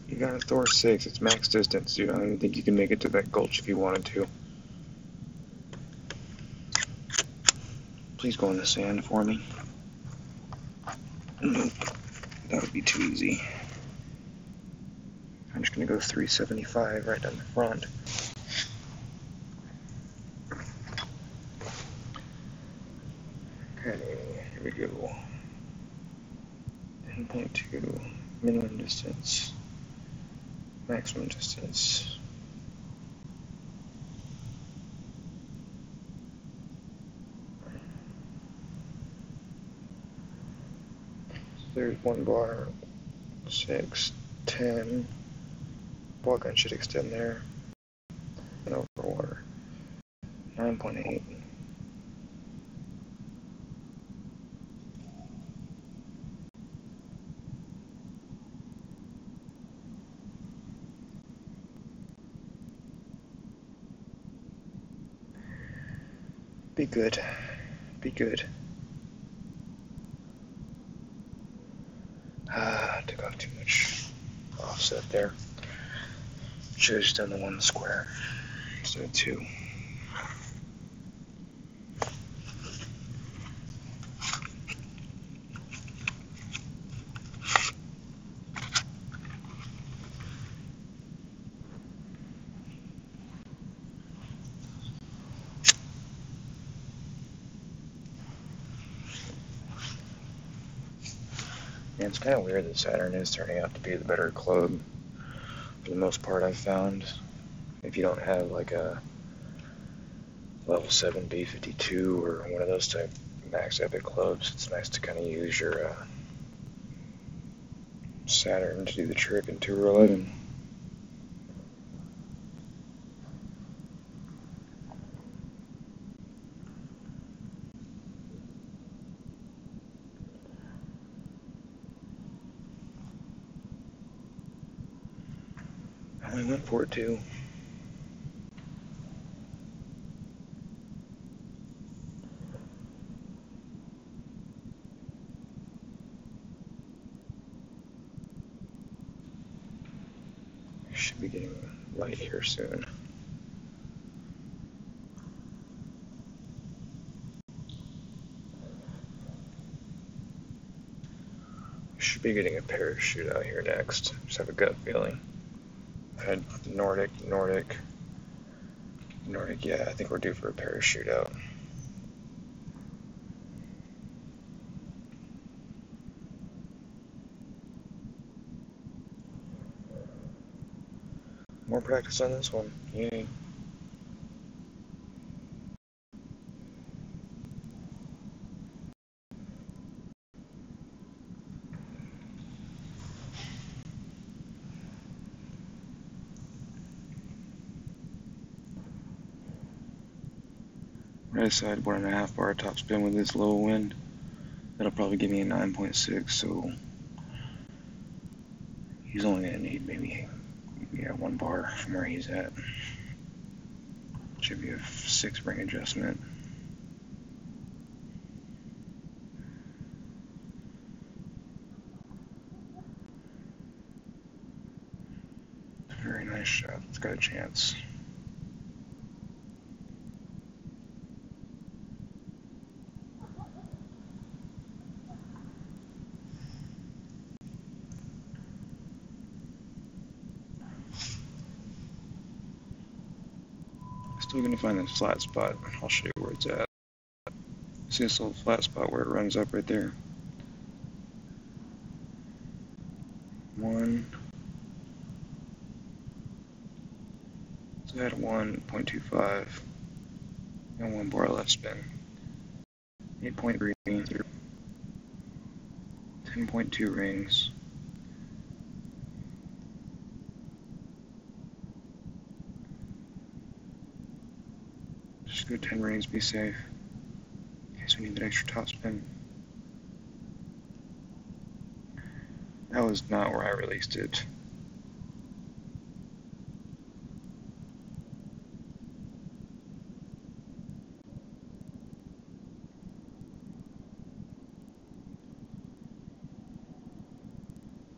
you got a Thor 6, it's max distance, dude. I don't even think you can make it to that gulch if you wanted to. Please go in the sand for me. Nope, that would be too easy. I'm just gonna go 375 right down the front. Okay, here we go. 10.2, minimum distance, maximum distance. There's one bar, 6, 10. Ball gun should extend there. And over water. 9.8. Be good. Be good. Took off too much offset there. Should have just done the one square instead of two. Yeah, it's kind of weird that Saturn is turning out to be the better club for the most part, I've found. If you don't have like a level 7 B52 or one of those type max epic clubs, it's nice to kind of use your Saturn to do the trick in Tour 11. I went for it too. Should be getting light here soon. Should be getting a parachute out here next. Just have a gut feeling. I had Nordic, yeah, I think we're due for a parachute out. More practice on this one. Yay. Right side 1.5 bar top spin with this low wind. That'll probably give me a 9.6, so he's only gonna need maybe 1 bar from where he's at. Should be a 6 ring adjustment. Very nice shot. It's got a chance. Still gonna find this flat spot. I'll show you where it's at. See this little flat spot where it runs up right there? 1. So I had 1.25 and 1 bar left spin. 8.3 rings, 10.2 rings. Just go 10 rings, be safe. In case we need that extra top spin. That was not where I released it.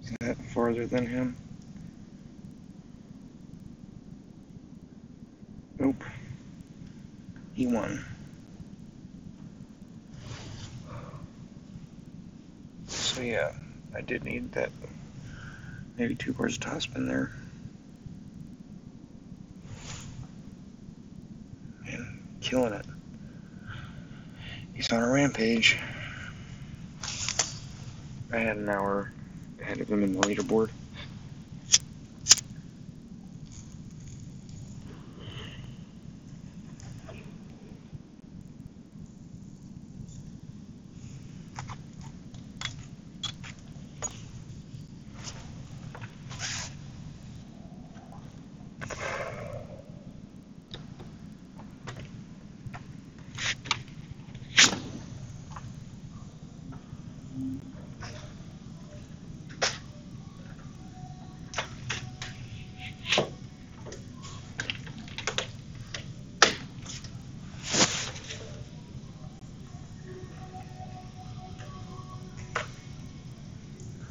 Is that farther than him? Nope. He won. So yeah, I did need that maybe 2 bars of top spin there. Man, killing it. He's on a rampage. I had an hour ahead of him in the leaderboard.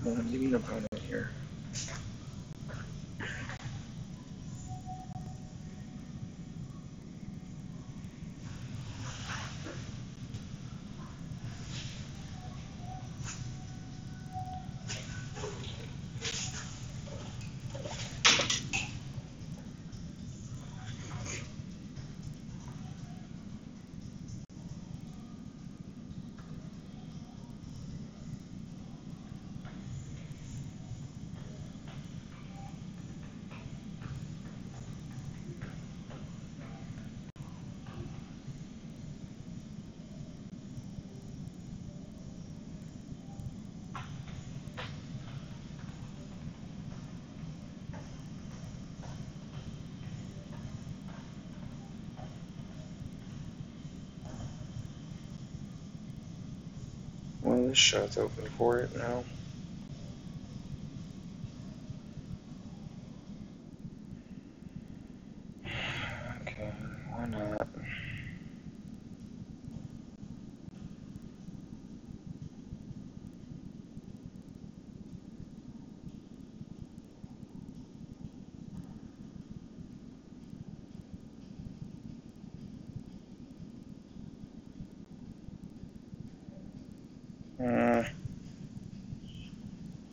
Come on, give me an opponent here. Well, this shot's open for it now. Okay, why not?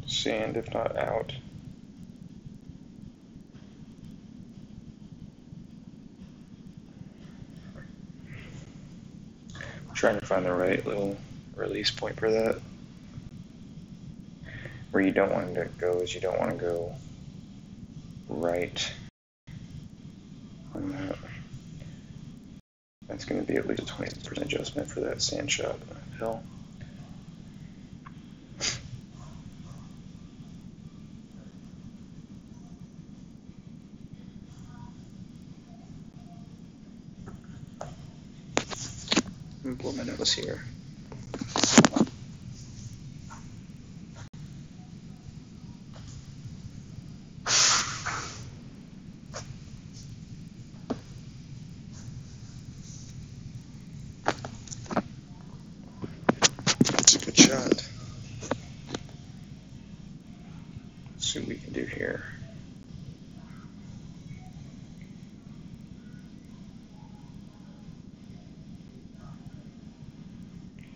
Sand, if not out. I'm trying to find the right little release point for that. Where you don't want to go is you don't want to go right on that. That's going to be at least a 20% adjustment for that sand shot hill. I'm going to blow my nose here. That's a good shot. Let's see what we can do here.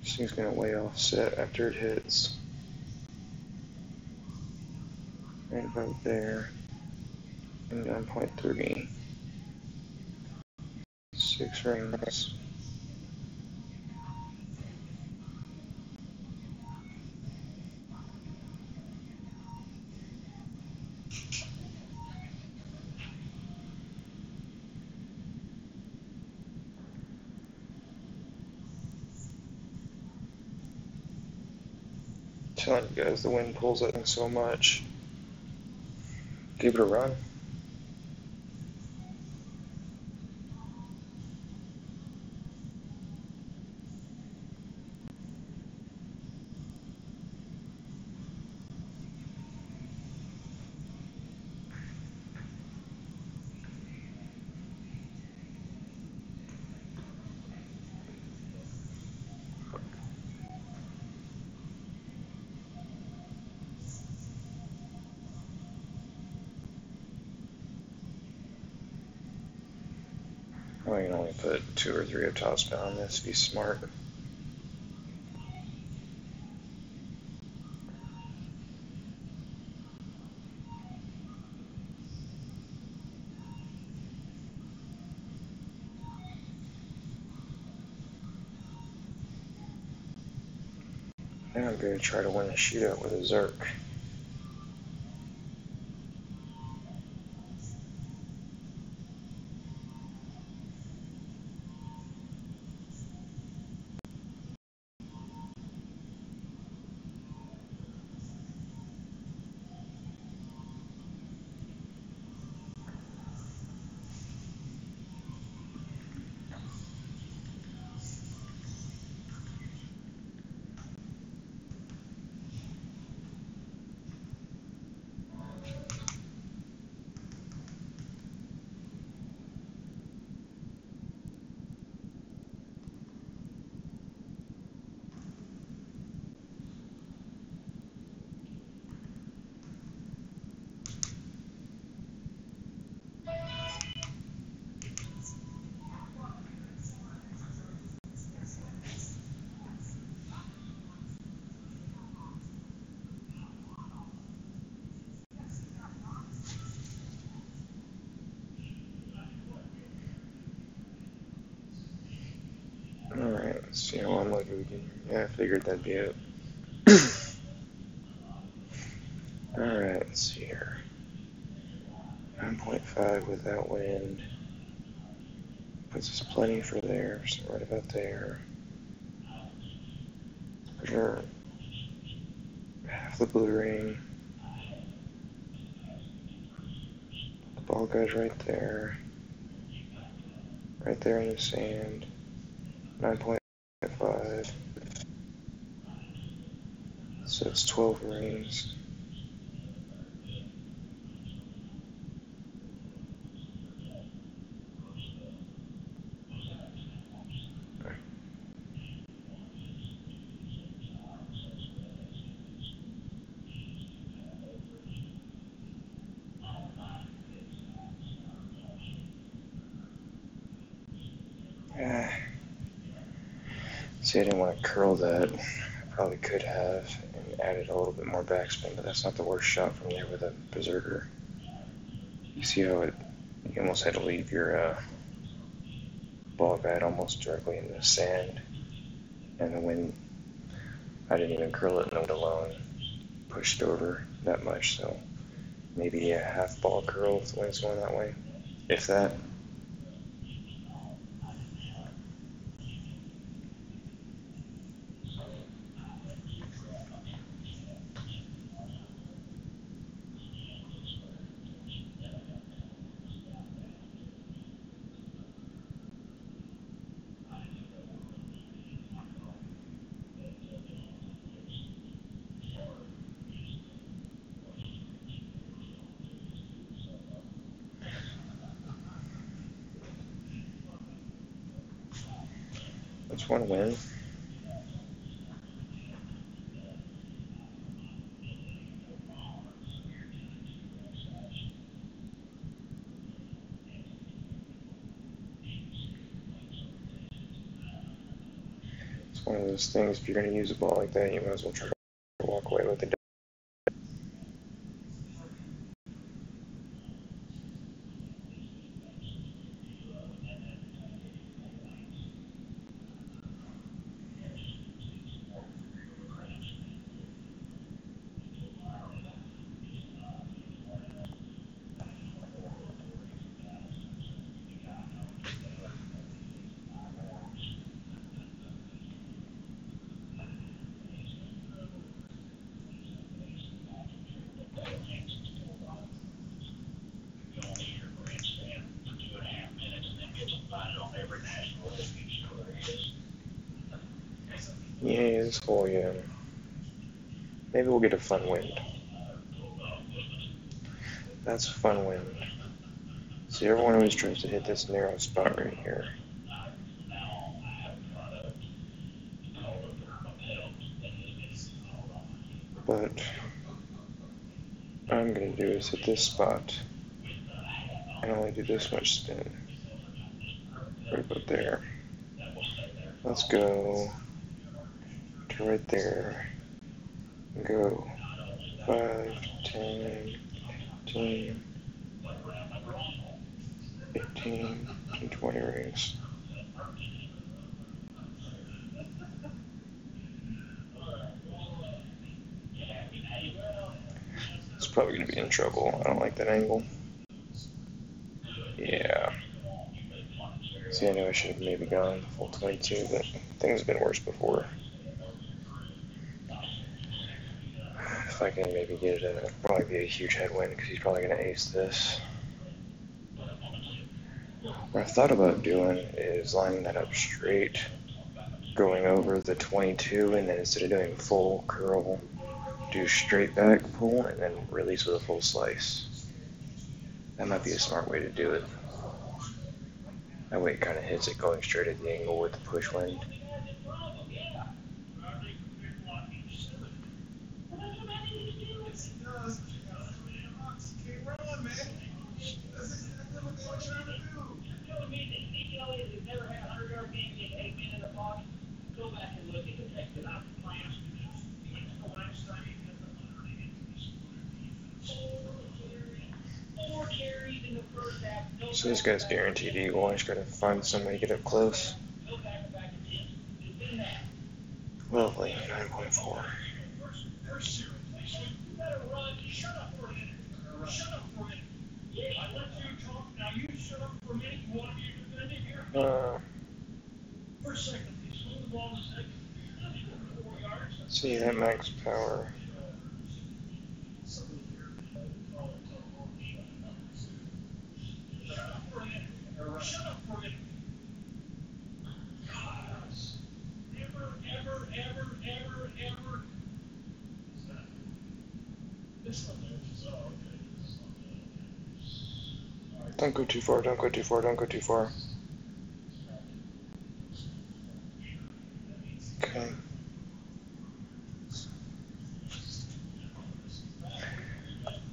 This thing's going to way offset after it hits. Right about there. And 9.3. 6 rings. Telling you guys, the wind pulls that thing so much. Give it a run. I can only put 2 or 3 of topspin on this, be smart. Now I'm going to try to win a shootout with a Zerk. Alright, let's see how unlucky we can. Yeah, I figured that'd be it. Alright, let's see here. 9.5 without wind. Puts us plenty for there, so right about there. For sure. Half the blue ring. The ball guy's right there. Right there in the sand. 9.5. So it's 12 rings. See, I didn't want to curl that. I probably could have and added a little bit more backspin, but that's not the worst shot from there with a Berserker. You see how you almost had to leave your ball guide almost directly in the sand, and the wind, I didn't even curl it, and the wind alone pushed over that much, so maybe a half ball curl if the wind's going that way, if that. That's one win. It's one of those things, if you're going to use a ball like that, you might as well try to walk away with it. Yeah, this hole, yeah. Maybe we'll get a fun wind. That's a fun wind. See, everyone always tries to hit this narrow spot right here. But what I'm going to do is hit this spot and only do this much spin. Right about there. Let's go to right there. Go 5, 10, 15, 18, and 20 rings. It's probably going to be in trouble. I don't like that angle. Yeah. See, I know I should have maybe gone full 22, but things have been worse before. If I can maybe get it, it'll probably be a huge headwind because he's probably going to ace this. What I've thought about doing is lining that up straight, going over the 22, and then instead of doing full curl, do straight back pull, and then release with a full slice. That might be a smart way to do it. That way it kind of hits it going straight at the angle with the push wind. So this guy's guaranteed eagle. I just gotta find some way to get up close. Lovely, 9.4. See that max power. Don't go too far, don't go too far, don't go too far. Okay.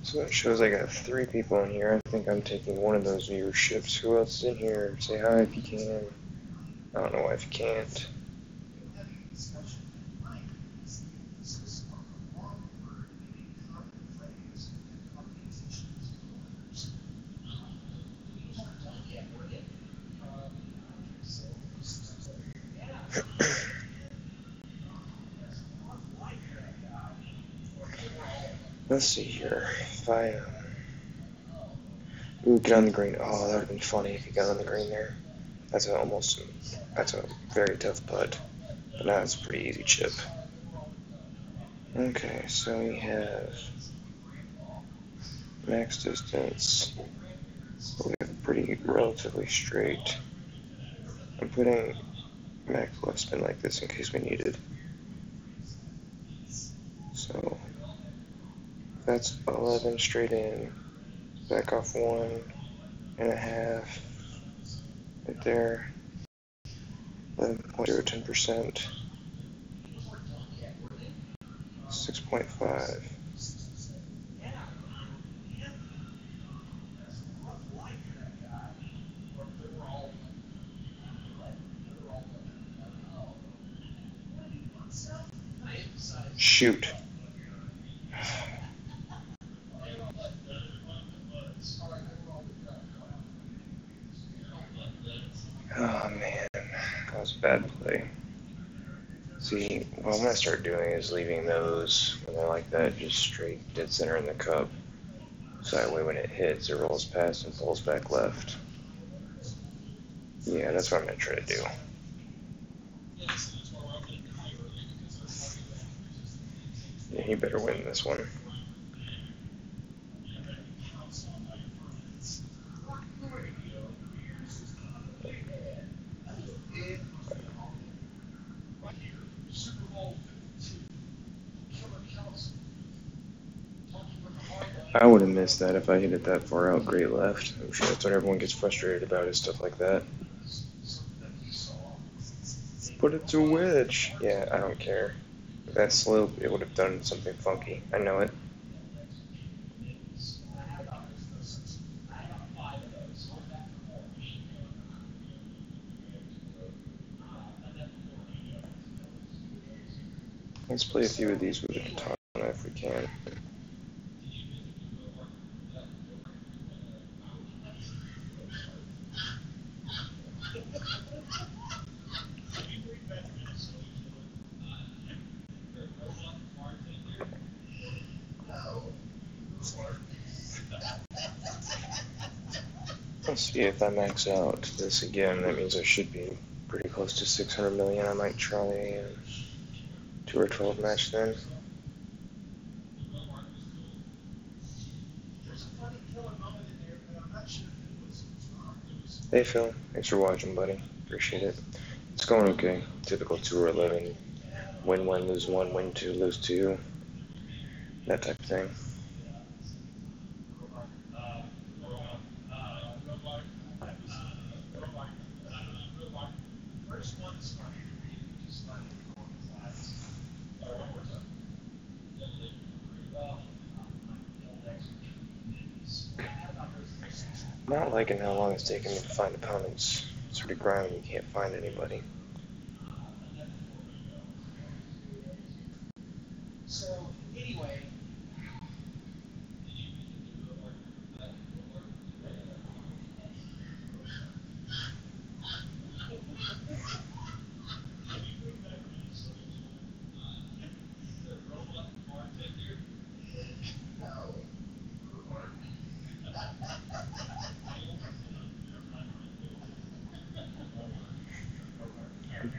So that shows I got 3 people in here. I think I'm taking one of those viewerships. Who else is in here? Say hi if you can. I don't know why if you can't. Let's see here. If I ooh, get on the green. Oh, that would have been funny if you got on the green there. That's a very tough putt. But now it's a pretty easy chip. Okay, so we have max distance. We have pretty relatively straight. I'm putting max left spin like this in case we need it. So that's 11 straight in, back off 1.5 right there. 10%. 6.5. Shoot. Oh man, that was a bad play. See, what I'm going to start doing is leaving those, when they're like that, just straight dead center in the cup. So that way when it hits, it rolls past and pulls back left. Yeah, that's what I'm going to try to do. Yeah, he better win this one. I would have missed that if I hit it that far out great left. I'm sure that's what everyone gets frustrated about is stuff like that. But it's a wedge. Yeah, I don't care. That slope, it would have done something funky. I know it. Let's play a few of these with a katana if we can. Let's see if I max out this again. That means I should be pretty close to 600 million. I might try a 2 or 12 match then. Hey Phil, thanks for watching, buddy. Appreciate it. It's going okay. Typical 2 or 11. Win 1, lose 1, win 2, lose 2. That type of thing. I'm not liking how long it's taking me to find opponents. It's pretty grimy, you can't find anybody. So, anyway.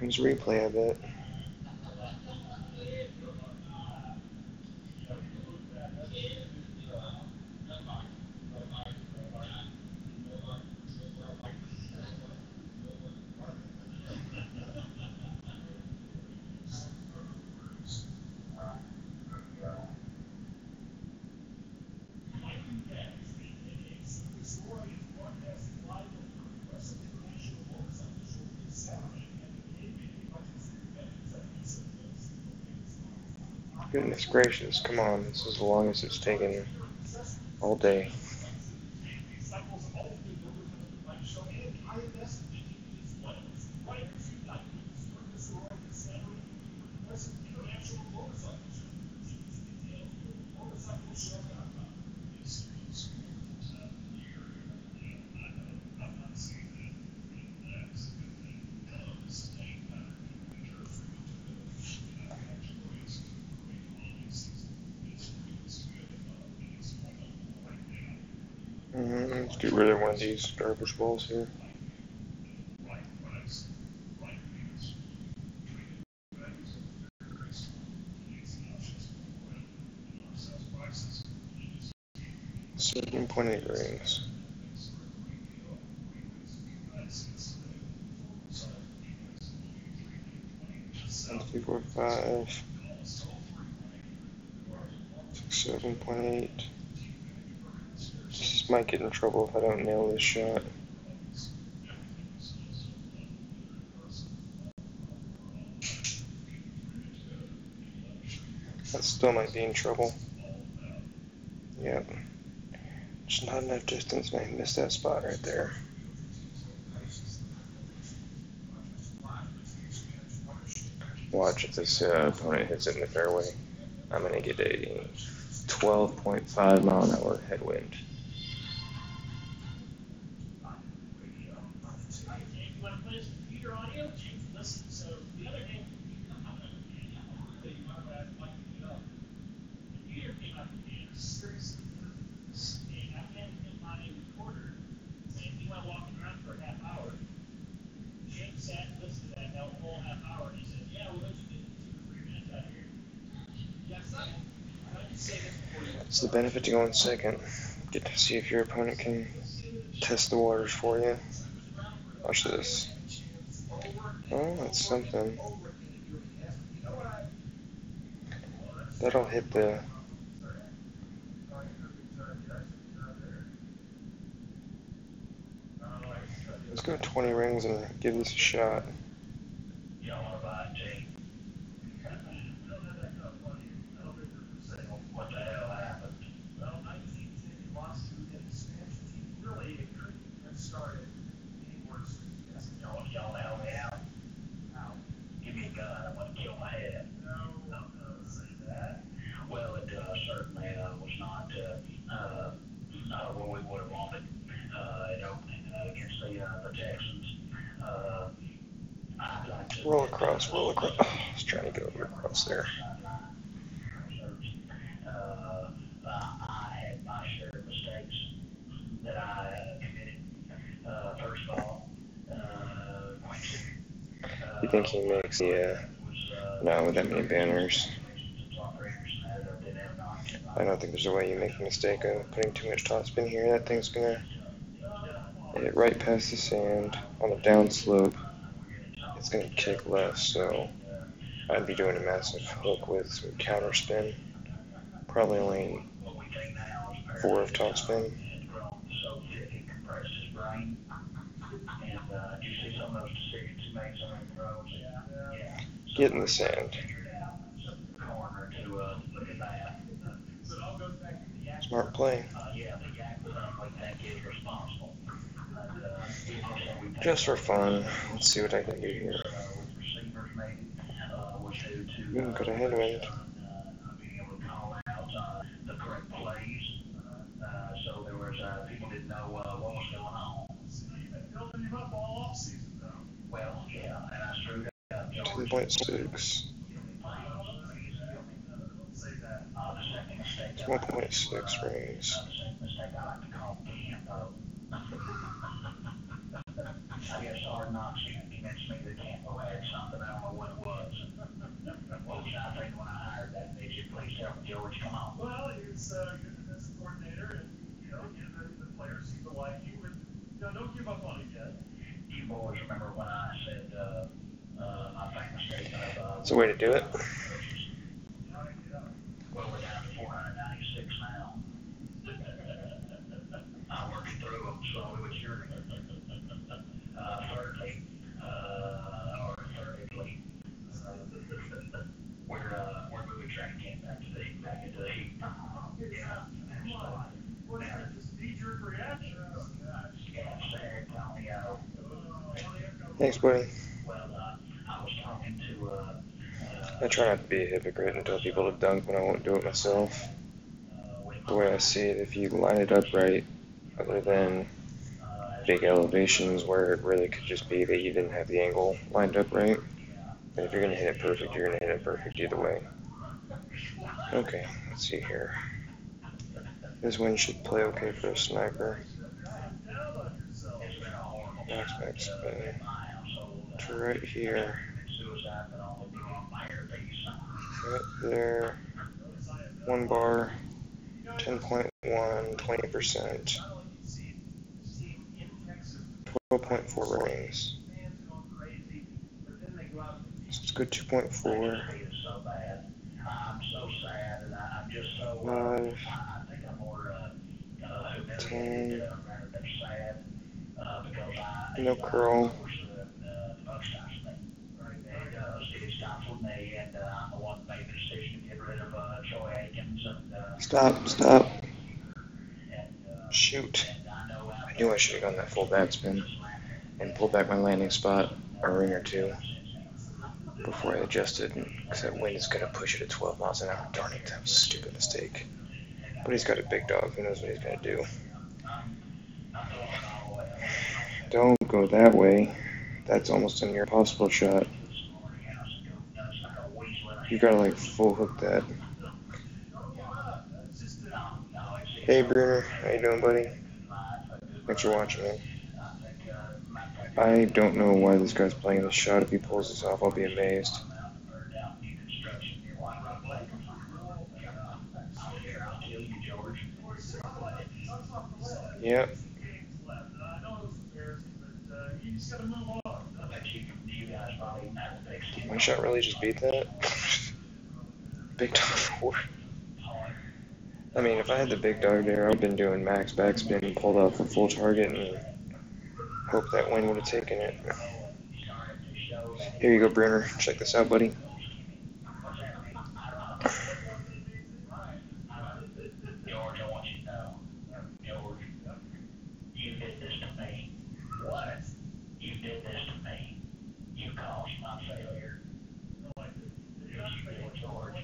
Here's replay, I bet. Goodness gracious, come on, this is the longest it's taken all day. Let's get rid of one of these garbage balls here. .8 rings. One, 2, 4, 5, 6, 7.8. This might get in trouble if I don't nail this shot. Still might be in trouble. Yep. Just not enough distance, man. Missed that spot right there. Watch if this opponent hits it in the fairway. I'm going to get a 12.5 mile an hour headwind. It's the benefit to going second. Get to see if your opponent can test the waters for you. Watch this. Oh, that's something. That'll hit the... Let's go 20 rings and give this a shot. Roll across, roll across. Oh, I was trying to go over across there. You think he makes the, no, with that many banners. I don't think there's a way you make a mistake of putting too much topspin here. That thing's gonna hit right past the sand on a downslope. It's gonna kick left, so I'd be doing a massive hook with some counterspin. Probably only 4 of topspin. Get in the sand. Smart play. Just for fun. Let's see what I can do here. Got a headwind. $10.6. It's 1.6 rings. Well, he's a defensive coordinator, and the players seem to like you, and don't give up on it yet. You boys remember when I said my famous statement of It's a way to do it. Well, we're down to 496 now. I'm working through them, so it's your thirdly, we're moving track game back into the heat. Yeah. Well, just knee-jerk reaction. Yeah, San Antonio. Thanks, buddy. Well, I was talking to I try not to be a hypocrite and tell people to dunk when I won't do it myself. The way I see it, if you line it up right, other than big elevations where it really could just be that you didn't have the angle lined up right, and if you're going to hit it perfect, you're going to hit it perfect either way. Okay, let's see here. This wind should play okay for a sniper. Max spin to right here. Right there. 1 bar. 10.1, 20%. 12.4 rings. So let's go 2.4. 5. 10. No curl. Steve stops with me, and I'm the one that made the decision to get rid of Troy Aikens. And, Stop. and, Shoot. and I know I knew I should have gone that full back spin and pulled back my landing spot a ring or two before I adjusted, because that wind is going to push it at 12 miles an hour. Darn it, that was a stupid mistake. But he's got a big dog. Who knows what he's going to do? Don't go that way. That's almost a near impossible shot. You gotta like full hook that. Hey Bruner, how you doing, buddy? Thanks for watching, man. I don't know why this guy's playing this shot. If he pulls this off, I'll be amazed. Yep. One shot really just beat that? Big dog 4. I mean, if I had the big dog there, I would have been doing max backspin, pulled out for full target, and hope that wind would have taken it. Here you go, Bruner. Check this out, buddy. George, I want you to know, George, you did this to me. What? You did this to me. You caused my failure. George,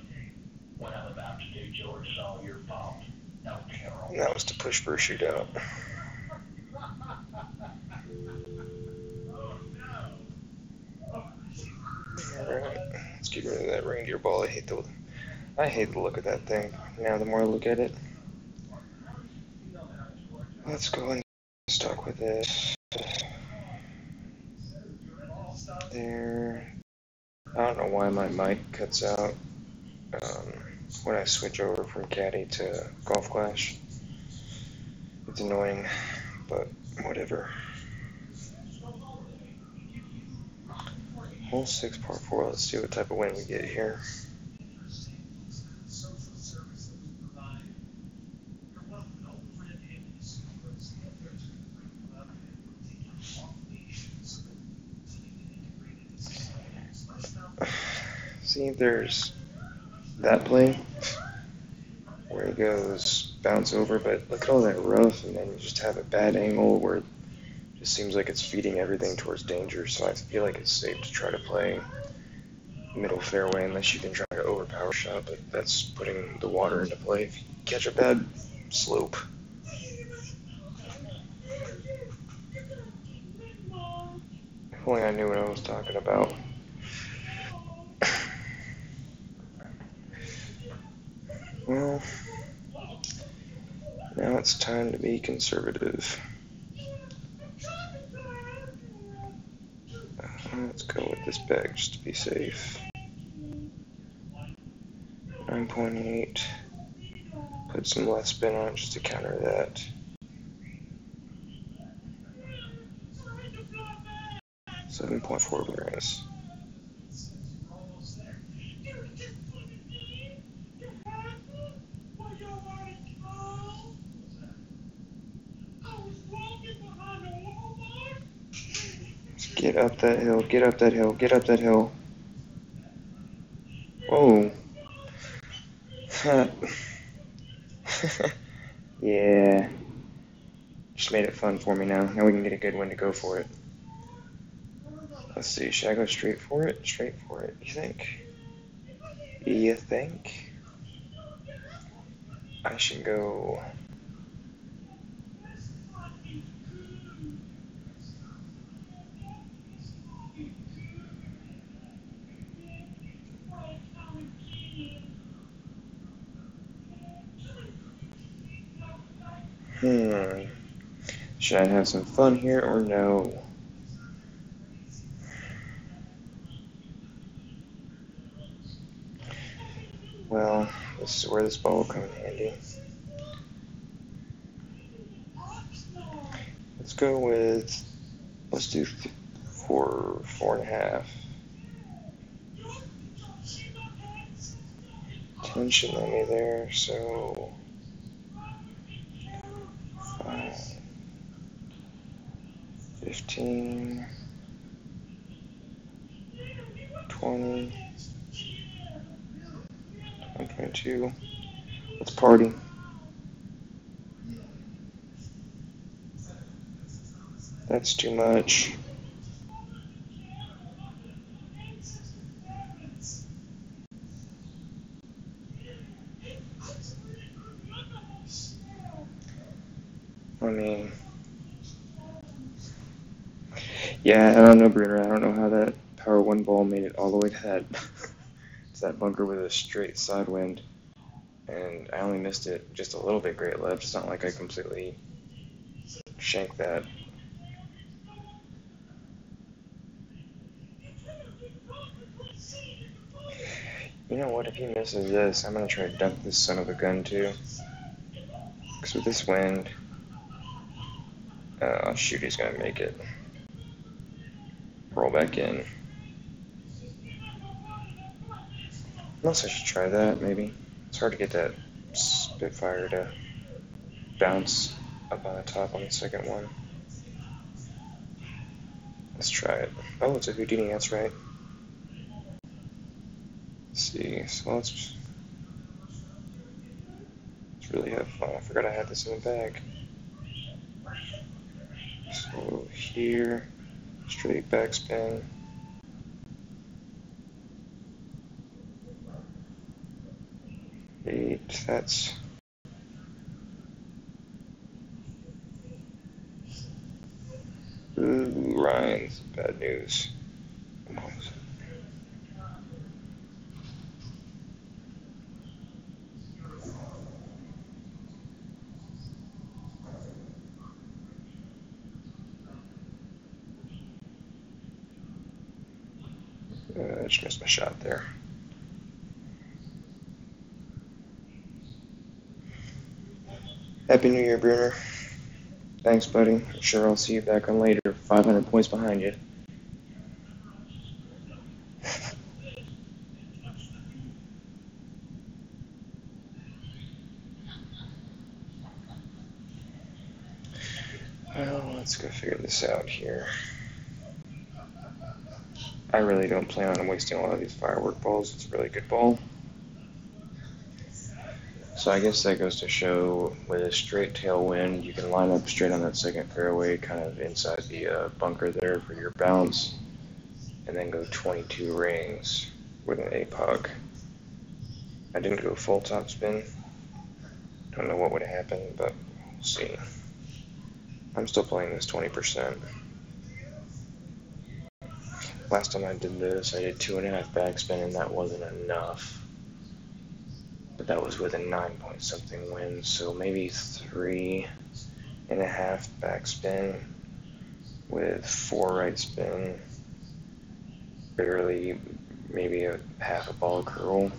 what I'm about to do, George, is all your fault. No, Carol. And that was to push for a shootout. Alright, let's get rid of that reindeer ball. I hate the look of that thing. Now the more I look at it. Let's go and start with this. There. I don't know why my mic cuts out when I switch over from Caddy to Golf Clash. It's annoying, but whatever. Hole 6, par 4. Let's see what type of wind we get here. See, there's that play where he goes bounce over, but look at all that rough, and then you just have a bad angle where it just seems like it's feeding everything towards danger. So I feel like it's safe to try to play middle fairway unless you can try to overpower shot, but that's putting the water into play if you catch a bad slope. If only I knew what I was talking about. Well, now it's time to be conservative. Let's go with this bag just to be safe. 9.8. Put some less spin on it just to counter that. 7.4 bearings. Get up that hill, get up that hill, get up that hill. Whoa. Yeah. Just made it fun for me now. Now we can get a good one to go for it. Let's see, should I go straight for it? Straight for it, you think? You think? I should go... Should I have some fun here or no? Well, this is where this ball will come in handy. Let's go with, let's do 4.5. Tension let me there, so 15. 20, 122. Let's party. That's too much. I mean, yeah, I don't know, Bruner. I don't know how that power one ball made it all the way to that bunker with a straight side wind. And I only missed it just a little bit great left. It's not like I completely shanked that. You know what? If he misses this, I'm going to try to dunk this son of a gun too. Because with this wind, shoot, he's going to make it. Roll back in. Unless I should try that, maybe. It's hard to get that Spitfire to bounce up on the top on the second one. Let's try it. Oh, it's a Houdini, that's right. Let's see, so let's really have fun. I forgot I had this in the bag. So here, straight backspin. Eight, that's... Ooh, Ryan's bad news. I just missed my shot there. Happy New Year, Bruner. Thanks, buddy. I'm sure I'll see you back on later. 500 points behind you. Well, let's go figure this out here. I really don't plan on wasting a lot of these firework balls. It's a really good ball. So I guess that goes to show with a straight tailwind, you can line up straight on that second fairway, kind of inside the bunker there for your bounce, and then go 22 rings with an APOG. I didn't go full top spin. Don't know what would happen, but we'll see. I'm still playing this 20%. Last time I did this, I did 2.5 backspin, and that wasn't enough. But that was with a 9 point something win, so maybe 3.5 backspin with 4 right spin, barely, maybe a half a ball curl.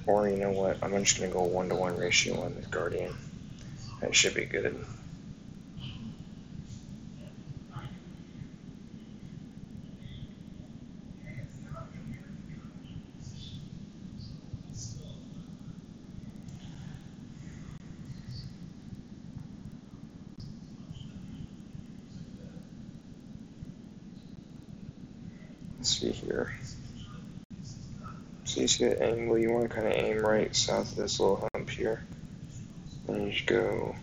Or you know what, I'm just going to go 1-to-1 ratio on the Guardian. That should be good. Let's see here. So you see that angle, you want to kind of aim right south of this little hump here. And you just go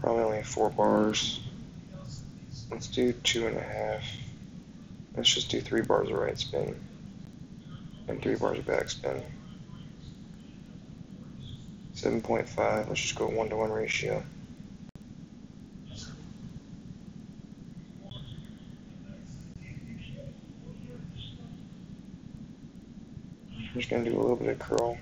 probably only 4 bars. Let's do 2.5. Let's just do 3 bars of right spin and 3 bars of back spin. 7.5, let's just go 1-to-1 ratio. I'm just going to do a little bit of curl.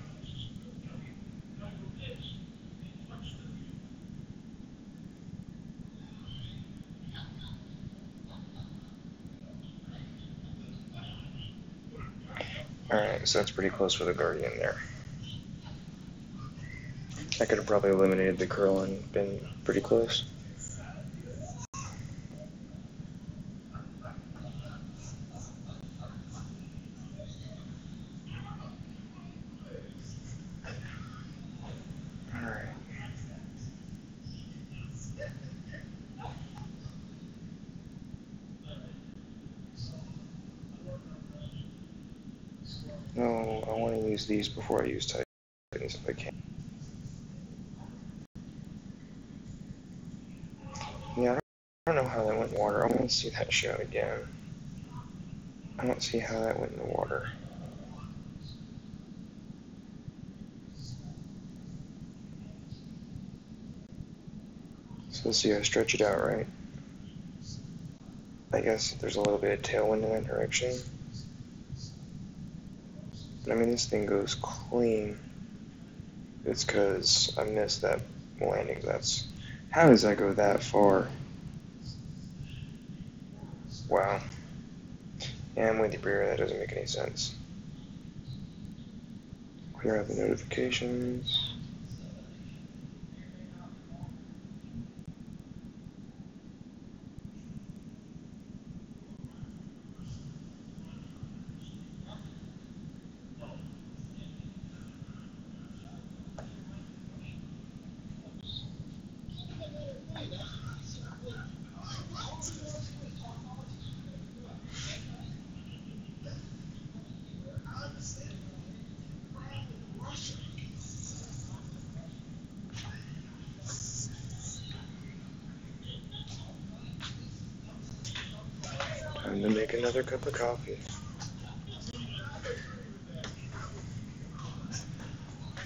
Alright, so that's pretty close with the Guardian there. I could have probably eliminated the curl and been pretty close. Alright. No, I want to use these before I use Titans if I can. Yeah, I don't know how that went in water. I want to see that show again. I don't see how that went in the water. So let's see, I stretch it out, right? I guess there's a little bit of tailwind in that direction. But I mean, this thing goes clean. It's because I missed that landing. How does that go that far? Wow. Yeah, I'm with you, Breer. That doesn't make any sense. Clear out the notifications. Time to make another cup of coffee.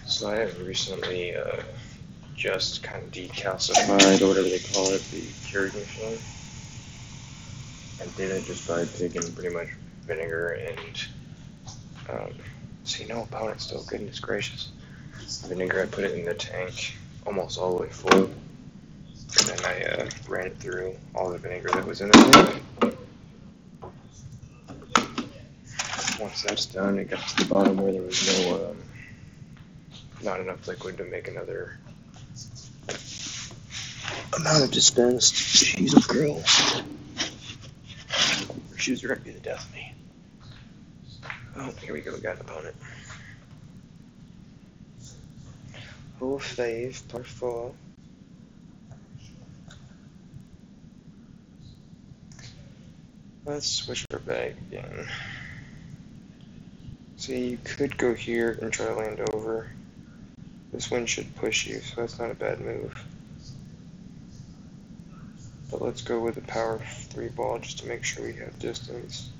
So I have recently just kind of decalcified, or whatever they call it, the Keurig machine. I did it just by taking pretty much vinegar and, see, no opponent still, goodness gracious. Vinegar, I put it in the tank almost all the way full. And then I ran it through all the vinegar that was in the tank. Once that's done, it got to the bottom where there was not enough liquid to make another amount of dispensed. She's a girl. She was ready to be the death of me. Oh, here we go, we got an opponent. Oh, fave, par 4. Let's switch her back again. See, you could go here and try to land over. This one should push you, so that's not a bad move. But let's go with the power 3 ball just to make sure we have distance.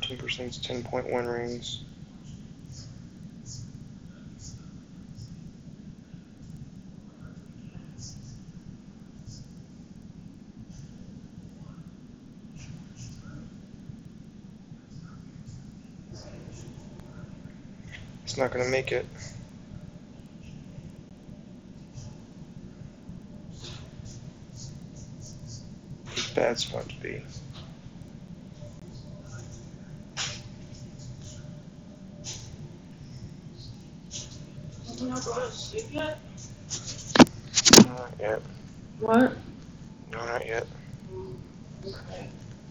%'s 10.1 rings. It's not going to make it. Bad spot to be. You not going to sleep yet? Not yet. What? No, not yet. Okay.